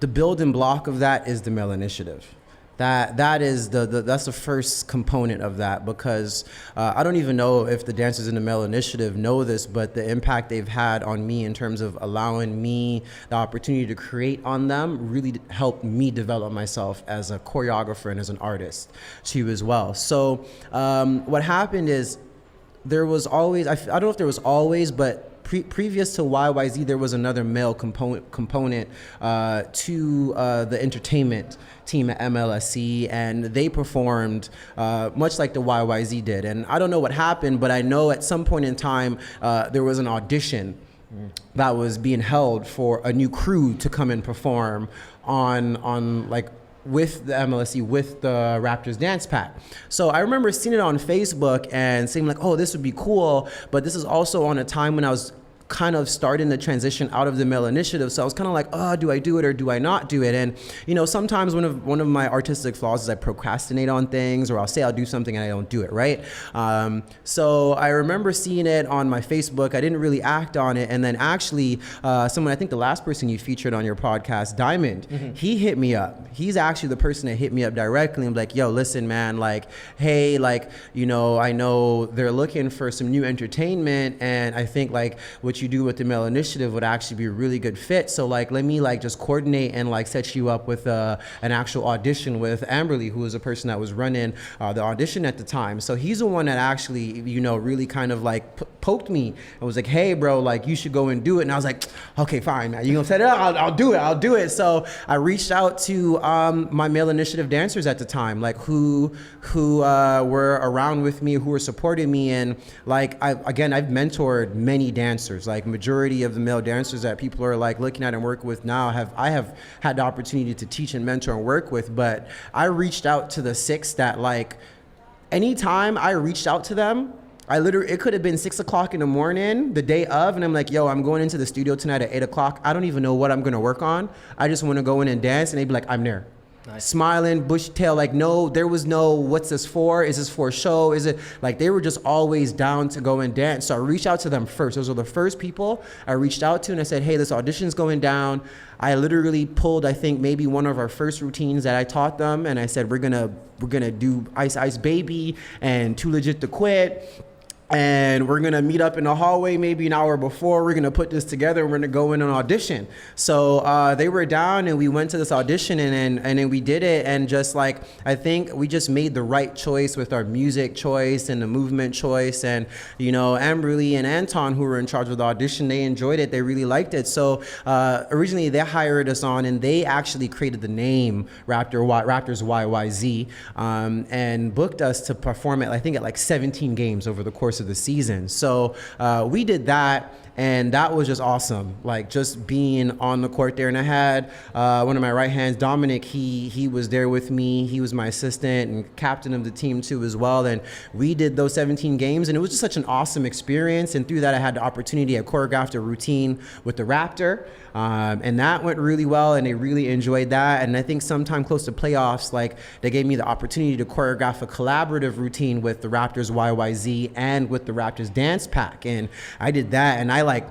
the building block of that is the male initiative. That is that's the first component of that, because I don't even know if the dancers in the male initiative know this, but the impact they've had on me in terms of allowing me the opportunity to create on them really helped me develop myself as a choreographer and as an artist too as well. So what happened is, there was always, I don't know if there was always, but previous to YYZ, there was another male component to the entertainment team at MLSE, and they performed much like the YYZ did. And I don't know what happened, but I know at some point in time there was an audition that was being held for a new crew to come and perform on like with the MLSE, with the Raptors dance pack. So I remember seeing it on Facebook and saying like, oh, this would be cool. But this is also on a time when I was kind of starting the transition out of the male initiative. So I was kind of like, oh, do I do it or do I not do it? And, you know, sometimes one of my artistic flaws is I procrastinate on things, or I'll say I'll do something and I don't do it, right? So I remember seeing it on my Facebook. I didn't really act on it. And then actually someone, I think the last person you featured on your podcast, Diamond, he hit me up. He's actually the person that hit me up directly and like, yo, listen, man, like, hey, like, you know, I know they're looking for some new entertainment, and I think like what you do with the male initiative would actually be a really good fit. So like, let me like just coordinate and like set you up with an actual audition with Amberly, who was a person that was running the audition at the time. So he's the one that actually, you know, really kind of like poked me and was like, hey bro, like you should go and do it. And I was like, okay, fine, man, you gonna set it up? I'll do it. So I reached out to my male initiative dancers at the time, like who were around with me, who were supporting me. And like, I've mentored many dancers. Like majority of the male dancers that people are like looking at and working with now I have had the opportunity to teach and mentor and work with. But I reached out to the 6 that like, anytime I reached out to them, it could have been 6 o'clock in the morning the day of, and I'm like, yo, I'm going into the studio tonight at 8 o'clock. I don't even know what I'm gonna work on. I just wanna go in and dance. And they'd be like, I'm there. Nice. Smiling, bushy tail, like, no, there was no, what's this for? Is this for a show? Is it, like, they were just always down to go and dance. So I reached out to them first. Those were the first people I reached out to, and I said, hey, this audition's going down. I literally pulled, I think, maybe one of our first routines that I taught them, and I said, we're gonna do Ice Ice Baby and Too Legit to Quit. and we're gonna meet up in the hallway maybe an hour before. We're gonna put this together and we're gonna go in an audition. So they were down and we went to this audition and then we did it, and just like I think we just made the right choice with our music choice and the movement choice. And you know, Amberly and Anton, who were in charge of the audition, they enjoyed it, they really liked it. So originally they hired us on and they actually created the name Raptors YYZ, and booked us to perform it, I think, at like 17 games over the course of the season. So we did that, and that was just awesome, like just being on the court there. And I had one of my right hands, Dominic, he was there with me. He was my assistant and captain of the team too as well. And we did those 17 games, and it was just such an awesome experience. And through that, I had the opportunity, I choreographed a routine with the Raptor, and that went really well, and they really enjoyed that. And I think sometime close to playoffs, like they gave me the opportunity to choreograph a collaborative routine with the Raptors YYZ and with the Raptors dance pack. And I did that, and I like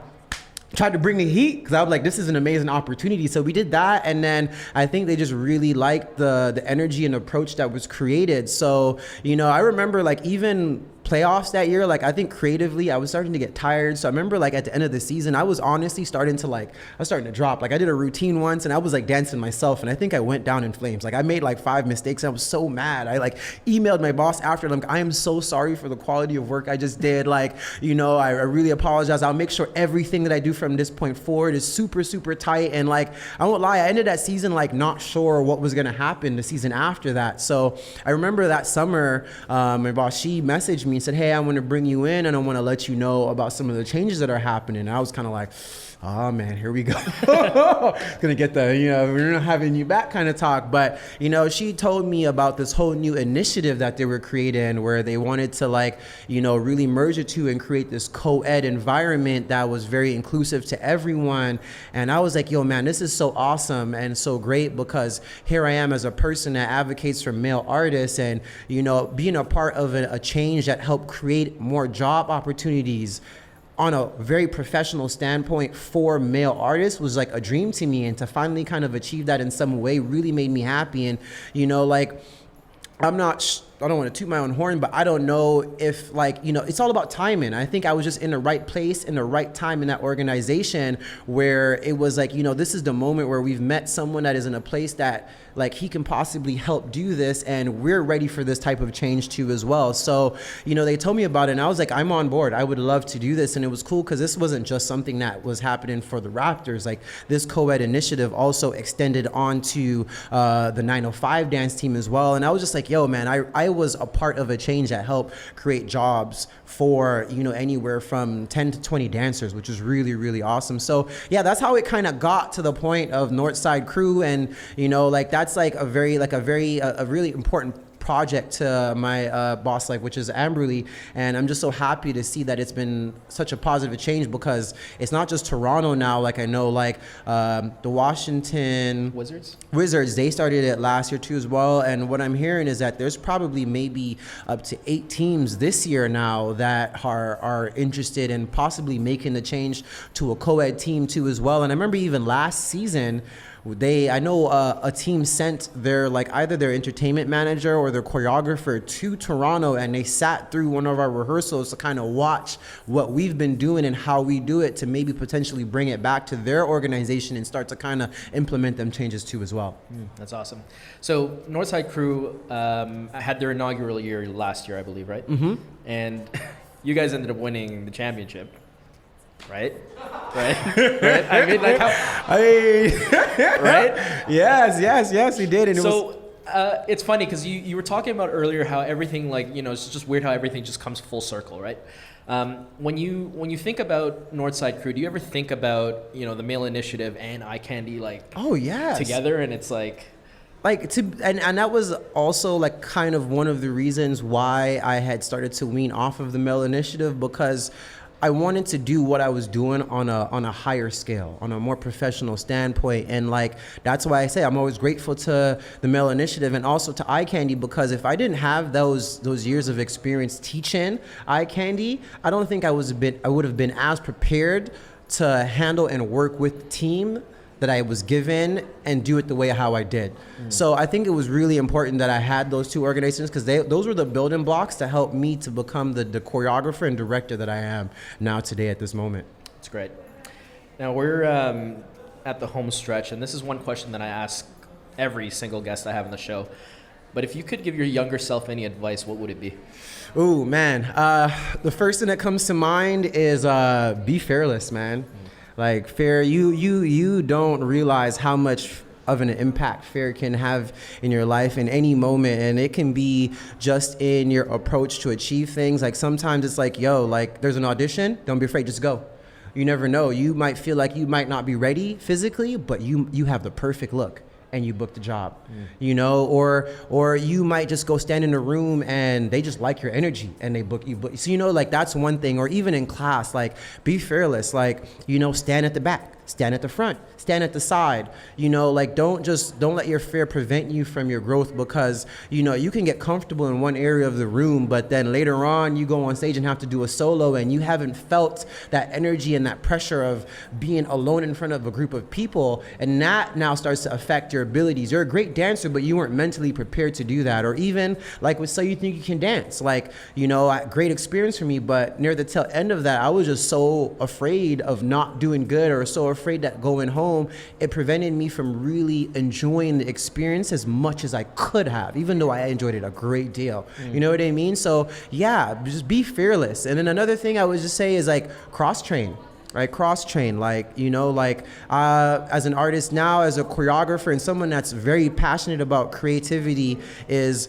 tried to bring the heat because I was like, this is an amazing opportunity. So we did that, and then I think they just really liked the energy and approach that was created. So, you know, I remember like even playoffs that year, like I think creatively I was starting to get tired. So I remember like at the end of the season, I was honestly starting to drop. Like I did a routine once and I was like dancing myself, and I think I went down in flames. Like I made like 5 mistakes and I was so mad. I like emailed my boss after, like, I am so sorry for the quality of work I just did. Like, you know, I really apologize. I'll make sure everything that I do from this point forward is super, super tight. And like, I won't lie, I ended that season like not sure what was gonna happen the season after that. So I remember that summer, my boss, she messaged me and said, hey, I want to bring you in and I want to let you know about some of the changes that are happening. And I was kind of like, oh man, here we go. Gonna get the, you know, we're not having you back kind of talk. But, you know, she told me about this whole new initiative that they were creating where they wanted to, like, you know, really merge the two and create this co-ed environment that was very inclusive to everyone. And I was like, yo, man, this is so awesome and so great, because here I am as a person that advocates for male artists, and, you know, being a part of a change that helped create more job opportunities on a very professional standpoint for male artists was like a dream to me. And to finally kind of achieve that in some way really made me happy. And, you know, like, I don't want to toot my own horn, but I don't know if, like, you know, it's all about timing. I think I was just in the right place in the right time in that organization where it was like, you know, this is the moment where we've met someone that is in a place that, like, he can possibly help do this, and we're ready for this type of change too as well. So, you know, they told me about it and I was like, I'm on board. I would love to do this. And it was cool because this wasn't just something that was happening for the Raptors. Like, this co-ed initiative also extended onto the 905 dance team as well. And I was just like, yo, man, I was a part of a change that helped create jobs for, you know, anywhere from 10 to 20 dancers, which is really, really awesome. So yeah, that's how it kind of got to the point of Northside Crew. And, you know, like, that's like a really important project to my boss, like, which is Amberly. And I'm just so happy to see that it's been such a positive change, because it's not just Toronto now. Like, I know, like, the Washington Wizards, they started it last year too as well. And what I'm hearing is that there's probably maybe up to 8 teams this year now that are interested in possibly making the change to a co-ed team too as well. And I remember even last season, I know a team sent their, like, either their entertainment manager or their choreographer to Toronto, and they sat through one of our rehearsals to kind of watch what we've been doing and how we do it, to maybe potentially bring it back to their organization and start to kind of implement them changes too as well. That's awesome. So Northside Crew had their inaugural year last year, I believe, right? Mm-hmm. And you guys ended up winning the championship. Right? Right? I mean, like, right? Yes, we did. And so it's funny because you were talking about earlier how everything, like, you know, it's just weird how everything just comes full circle, right? When you think about Northside Crew, do you ever think about, you know, the Male Initiative and Eye Candy, like, oh yes, together? And it's like and that was also like kind of one of the reasons why I had started to wean off of the Male Initiative, because I wanted to do what I was doing on a higher scale, on a more professional standpoint. And like, that's why I say I'm always grateful to the Male Initiative and also to Eye Candy, because if I didn't have those years of experience teaching Eye Candy, I don't think I would have been as prepared to handle and work with the team that I was given and do it the way how I did. So I think it was really important that I had those two organizations, because those were the building blocks to help me to become the choreographer and director that I am now today at this moment. That's great. Now we're at the home stretch, and this is one question that I ask every single guest I have on the show. But if you could give your younger self any advice, what would it be? Ooh, man. The first thing that comes to mind is be fearless, man. Like fear, you don't realize how much of an impact fear can have in your life in any moment. And it can be just in your approach to achieve things. Like sometimes it's like, yo, like there's an audition, don't be afraid, just go. You never know. You might feel like you might not be ready physically, but you have the perfect look and you book the job, you know, or you might just go stand in a room and they just like your energy and they book you. So, you know, like that's one thing. Or even in class, like be fearless, like, you know, stand at the back, stand at the front, stand at the side, you know, like don't let your fear prevent you from your growth, because, you know, you can get comfortable in one area of the room, but then later on you go on stage and have to do a solo and you haven't felt that energy and that pressure of being alone in front of a group of people. And that now starts to affect your abilities. You're a great dancer, but you weren't mentally prepared to do that. Or even like with Say You Think You Can Dance, like, you know, great experience for me, but near the tail end of that, I was just so afraid of not doing good, or so afraid that going home, it prevented me from really enjoying the experience as much as I could have, even though I enjoyed it a great deal. You know what I mean? So yeah, just be fearless. And then another thing I would just say is like cross-train. Right, cross-train, like, you know, like as an artist now, as a choreographer and someone that's very passionate about creativity, is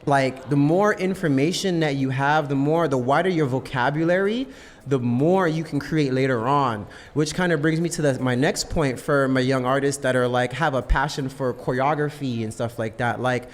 like the more information that you have, the wider your vocabulary, the more you can create later on, which kind of brings me to my next point for my young artists that are like, have a passion for choreography and stuff like that. Like,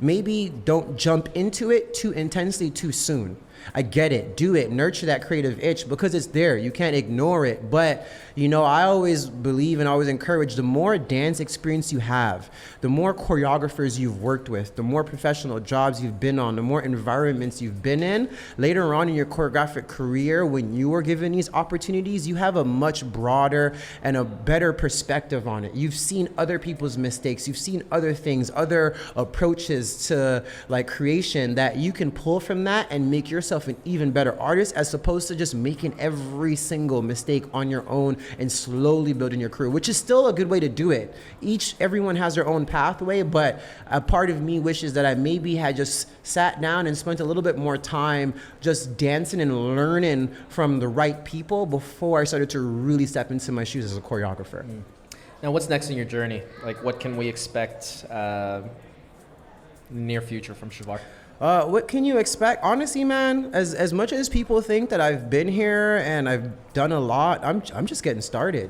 maybe don't jump into it too intensely too soon. I get it. Do it. Nurture that creative itch, because it's there. You can't ignore it. But, you know, I always believe and always encourage, the more dance experience you have, the more choreographers you've worked with, the more professional jobs you've been on, the more environments you've been in, later on in your choreographic career, when you are given these opportunities, you have a much broader and a better perspective on it. You've seen other people's mistakes. You've seen other things, other approaches to like creation, that you can pull from that and make yourself an even better artist, as opposed to just making every single mistake on your own and slowly building your career, which is still a good way to do it. Everyone has their own pathway, but a part of me wishes that I maybe had just sat down and spent a little bit more time just dancing and learning from the right people before I started to really step into my shoes as a choreographer. Now, what's next in your journey? Like, what can we expect near future from Shavar? What can you expect? Honestly, man, as much as people think that I've been here and I've done a lot, I'm just getting started.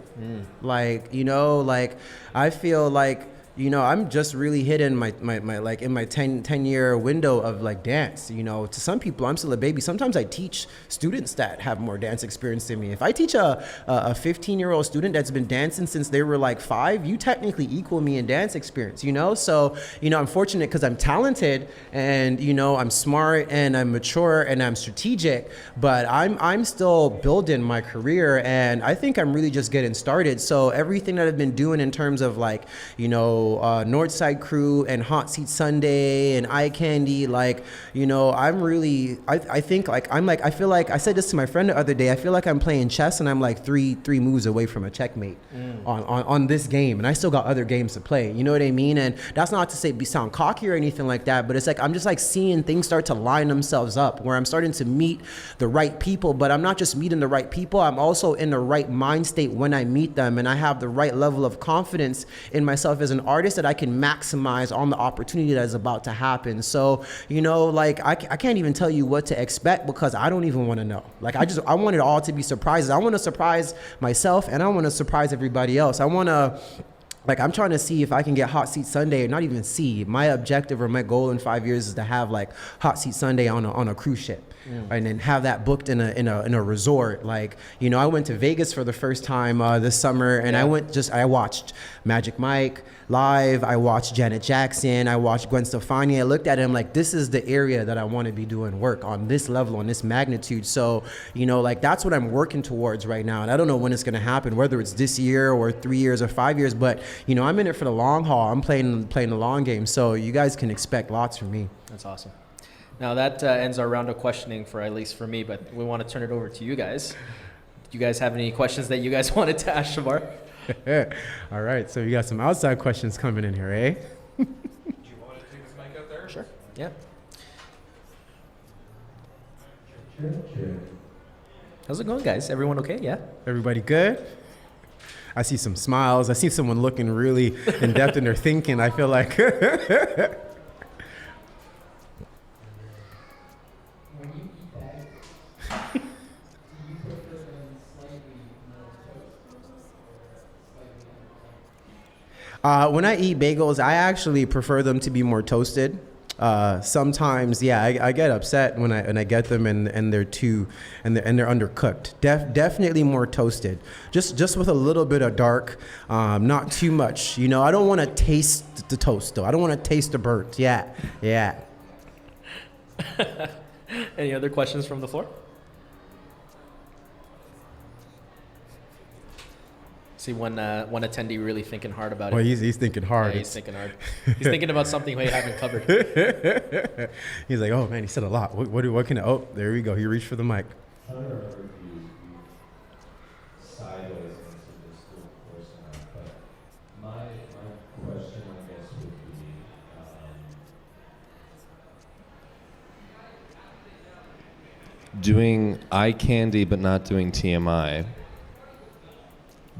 Like, you know, like I feel like, you know, I'm just really hitting my like in my 10-year window of like dance. You know, to some people, I'm still a baby. Sometimes I teach students that have more dance experience than me. If I teach a 15-year-old student that's been dancing since they were like 5, you technically equal me in dance experience, you know? So, you know, I'm fortunate because I'm talented and, you know, I'm smart and I'm mature and I'm strategic, but I'm still building my career, and I think I'm really just getting started. So everything that I've been doing in terms of like, you know, Northside Crew and Seat Sunday and Eye Candy, like, you know, I'm really, I think like, I feel like, I said this to my friend the other day, I feel like I'm playing chess and I'm like three moves away from a checkmate on this game, and I still got other games to play, you know what I mean? And that's not to say sound cocky or anything like that, but it's like, I'm just like seeing things start to line themselves up, where I'm starting to meet the right people, but I'm not just meeting the right people, I'm also in the right mind state when I meet them, and I have the right level of confidence in myself as an artist that I can maximize on the opportunity that is about to happen. So, you know, like I can't even tell you what to expect, because I don't even want to know. Like I want it all to be surprises. I want to surprise myself and I want to surprise everybody else. I want to like I'm trying to see if I can get Hot Seat Sunday, or not even see. My objective or my goal in 5 years is to have like Hot Seat Sunday on a cruise ship. And then have that booked in a resort. Like, you know, I went to Vegas for the first time this summer, and I watched Magic Mike live. I watched Janet Jackson. I watched Gwen Stefani. I looked at him like, this is the area that I want to be doing work on this level, on this magnitude. So, you know, like that's what I'm working towards right now. And I don't know when it's going to happen, whether it's this year or 3 years or 5 years, but you know, I'm in it for the long haul. I'm playing the long game. So you guys can expect lots from me. That's awesome. Now that ends our round of questioning, for at least for me, but we want to turn it over to you guys. Do you guys have any questions that you guys wanted to ask Shavar? All right, so you got some outside questions coming in here, eh? Do you want to take this mic up there? Sure. Yeah. How's it going, guys? Everyone okay? Yeah? Everybody good? I see some smiles. I see someone looking really in depth in their thinking. I feel like... When I eat bagels, I actually prefer them to be more toasted. Sometimes, yeah, I get upset when I get them and they're undercooked. Definitely more toasted. Just with a little bit of dark, not too much. You know, I don't want to taste the toast though. I don't want to taste the burnt. Yeah. Any other questions from the floor? See one attendee really thinking hard about it. Well, he's thinking hard. Yeah, he's thinking hard. He's thinking about something we haven't covered. He's like, oh man, he said a lot. What can I? Oh, there we go. He reached for the mic. I don't know if you sideways into this school course or not, but my question, I guess, would be doing eye candy but not doing TMI.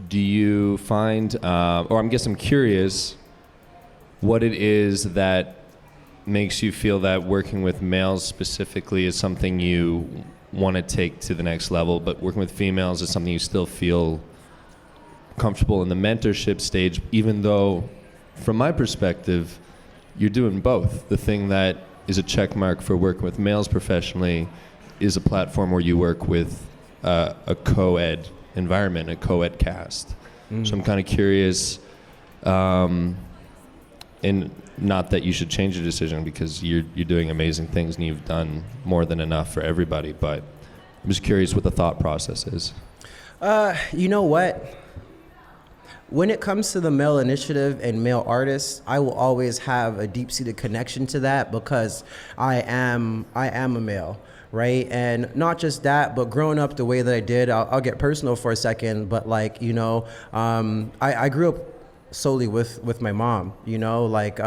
Do you find, or I guess I'm curious, what it is that makes you feel that working with males specifically is something you want to take to the next level, but working with females is something you still feel comfortable in the mentorship stage, even though, from my perspective, you're doing both. The thing that is a check mark for working with males professionally is a platform where you work with a co-ed environment, a co-ed cast. So I'm kind of curious, and not that you should change your decision because you're doing amazing things and you've done more than enough for everybody, but I'm just curious what the thought process is. You know what? When it comes to the male initiative and male artists, I will always have a deep-seated connection to that because I am a male. Right. And not just that, but growing up the way that I did, I'll get personal for a second. But like, you know, I grew up solely with my mom, you know, like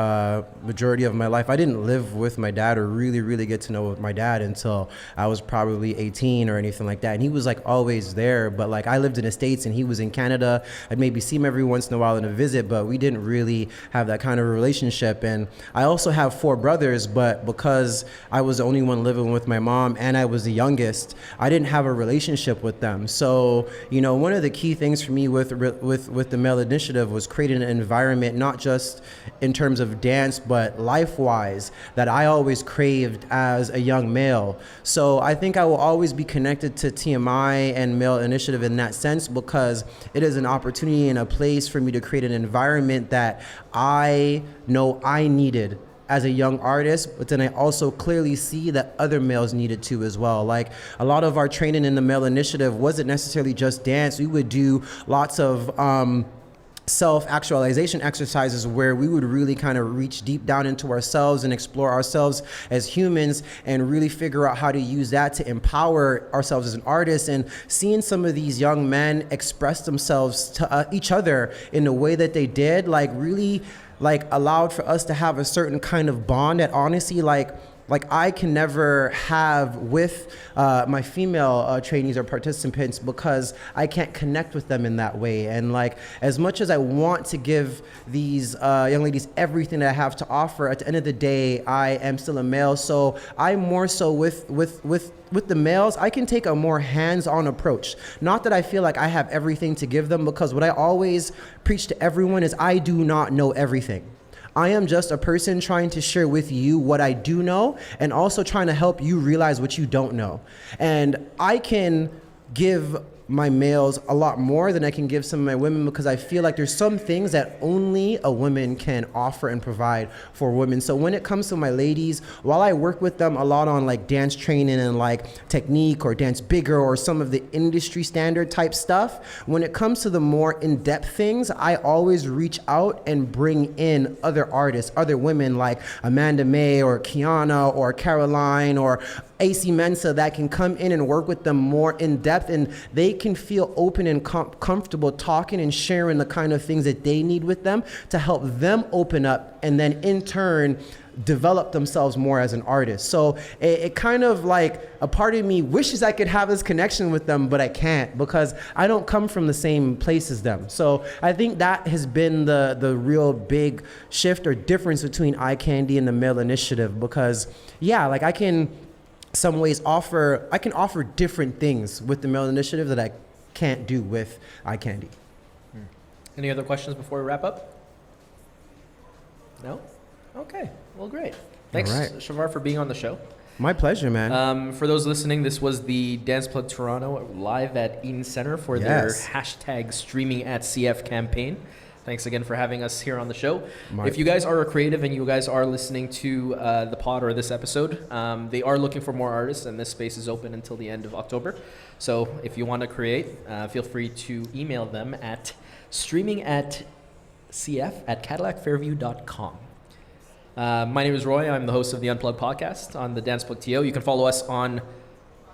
majority of my life. I didn't live with my dad or really get to know my dad until I was probably 18 or anything like that. And he was like always there. But like I lived in the States and he was in Canada. I'd maybe see him every once in a while in a visit, but we didn't really have that kind of relationship. And I also have 4 brothers, but because I was the only one living with my mom and I was the youngest, I didn't have a relationship with them. So, you know, one of the key things for me with the Male Initiative was creating an environment, not just in terms of dance, but life-wise, that I always craved as a young male. So I think I will always be connected to TMI and Male Initiative in that sense because it is an opportunity and a place for me to create an environment that I know I needed as a young artist, but then I also clearly see that other males needed to as well. Like a lot of our training in the Male Initiative wasn't necessarily just dance. We would do lots of self-actualization exercises where we would really kind of reach deep down into ourselves and explore ourselves as humans and really figure out how to use that to empower ourselves as an artist. And seeing some of these young men express themselves to each other in the way that they did, like really like allowed for us to have a certain kind of bond that honestly, like like I can never have with my female trainees or participants because I can't connect with them in that way. And like as much as I want to give these young ladies everything that I have to offer, at the end of the day, I am still a male. So I more so with the males, I can take a more hands-on approach. Not that I feel like I have everything to give them, because what I always preach to everyone is I do not know everything. I am just a person trying to share with you what I do know, and also trying to help you realize what you don't know. And I can give my males a lot more than I can give some of my women, because I feel like there's some things that only a woman can offer and provide for women. So when it comes to my ladies, while I work with them a lot on like dance training and like technique or dance bigger or some of the industry standard type stuff, when it comes to the more in-depth things, I always reach out and bring in other artists, other women like Amanda May or Kiana or Caroline or AC Mensa that can come in and work with them more in depth, and they can feel open and comfortable talking and sharing the kind of things that they need with them to help them open up, and then in turn develop themselves more as an artist. So it kind of like a part of me wishes I could have this connection with them, but I can't because I don't come from the same place as them. So I think that has been the real big shift or difference between Eye Candy and the Male Initiative, because yeah, like I can offer different things with the Male Initiative that I can't do with Eye Candy. Any other questions before we wrap up? No? Okay. Well, great. Thanks, All right. Shavar, for being on the show. My pleasure, man. For those listening, this was the Dance Plug Toronto live at Eaton Center for their hashtag streamingatcf campaign. Thanks again for having us here on the show. If you guys are a creative and you guys are listening to the pod or this episode, they are looking for more artists, and this space is open until the end of October. So if you want to create, feel free to email them at streamingatcf@cadillacfairview.com. My name is Roy. I'm the host of the Unplugged podcast on the Dance Plug TO. You can follow us on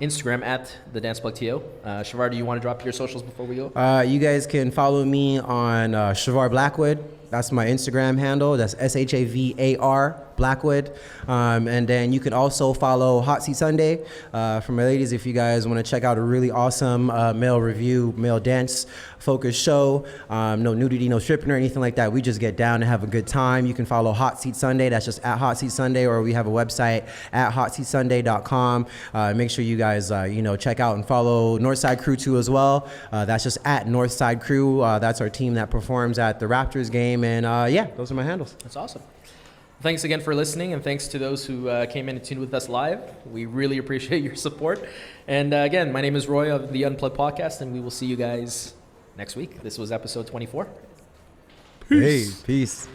Instagram at the Dance Plug TO. Shavar, do you want to drop your socials before we go? You guys can follow me on Shavar Blackwood. That's my Instagram handle. That's SHAVAR Blackwood. And then you can also follow Hot Seat Sunday. For my ladies, if you guys want to check out a really awesome male review, male dance focused show. No nudity, no stripping or anything like that. We just get down and have a good time. You can follow Hot Seat Sunday. That's just at Hot Seat Sunday, or we have a website at hotseatsunday.com. Make sure you guys, check out and follow Northside Crew too as well. That's just at Northside Crew. That's our team that performs at the Raptors game. And those are my handles. That's awesome. Thanks again for listening, and thanks to those who came in and tuned with us live. We really appreciate your support. And again, my name is Roy of the Unplugged podcast, and we will see you guys next week. This was episode 24. Peace. Hey, peace.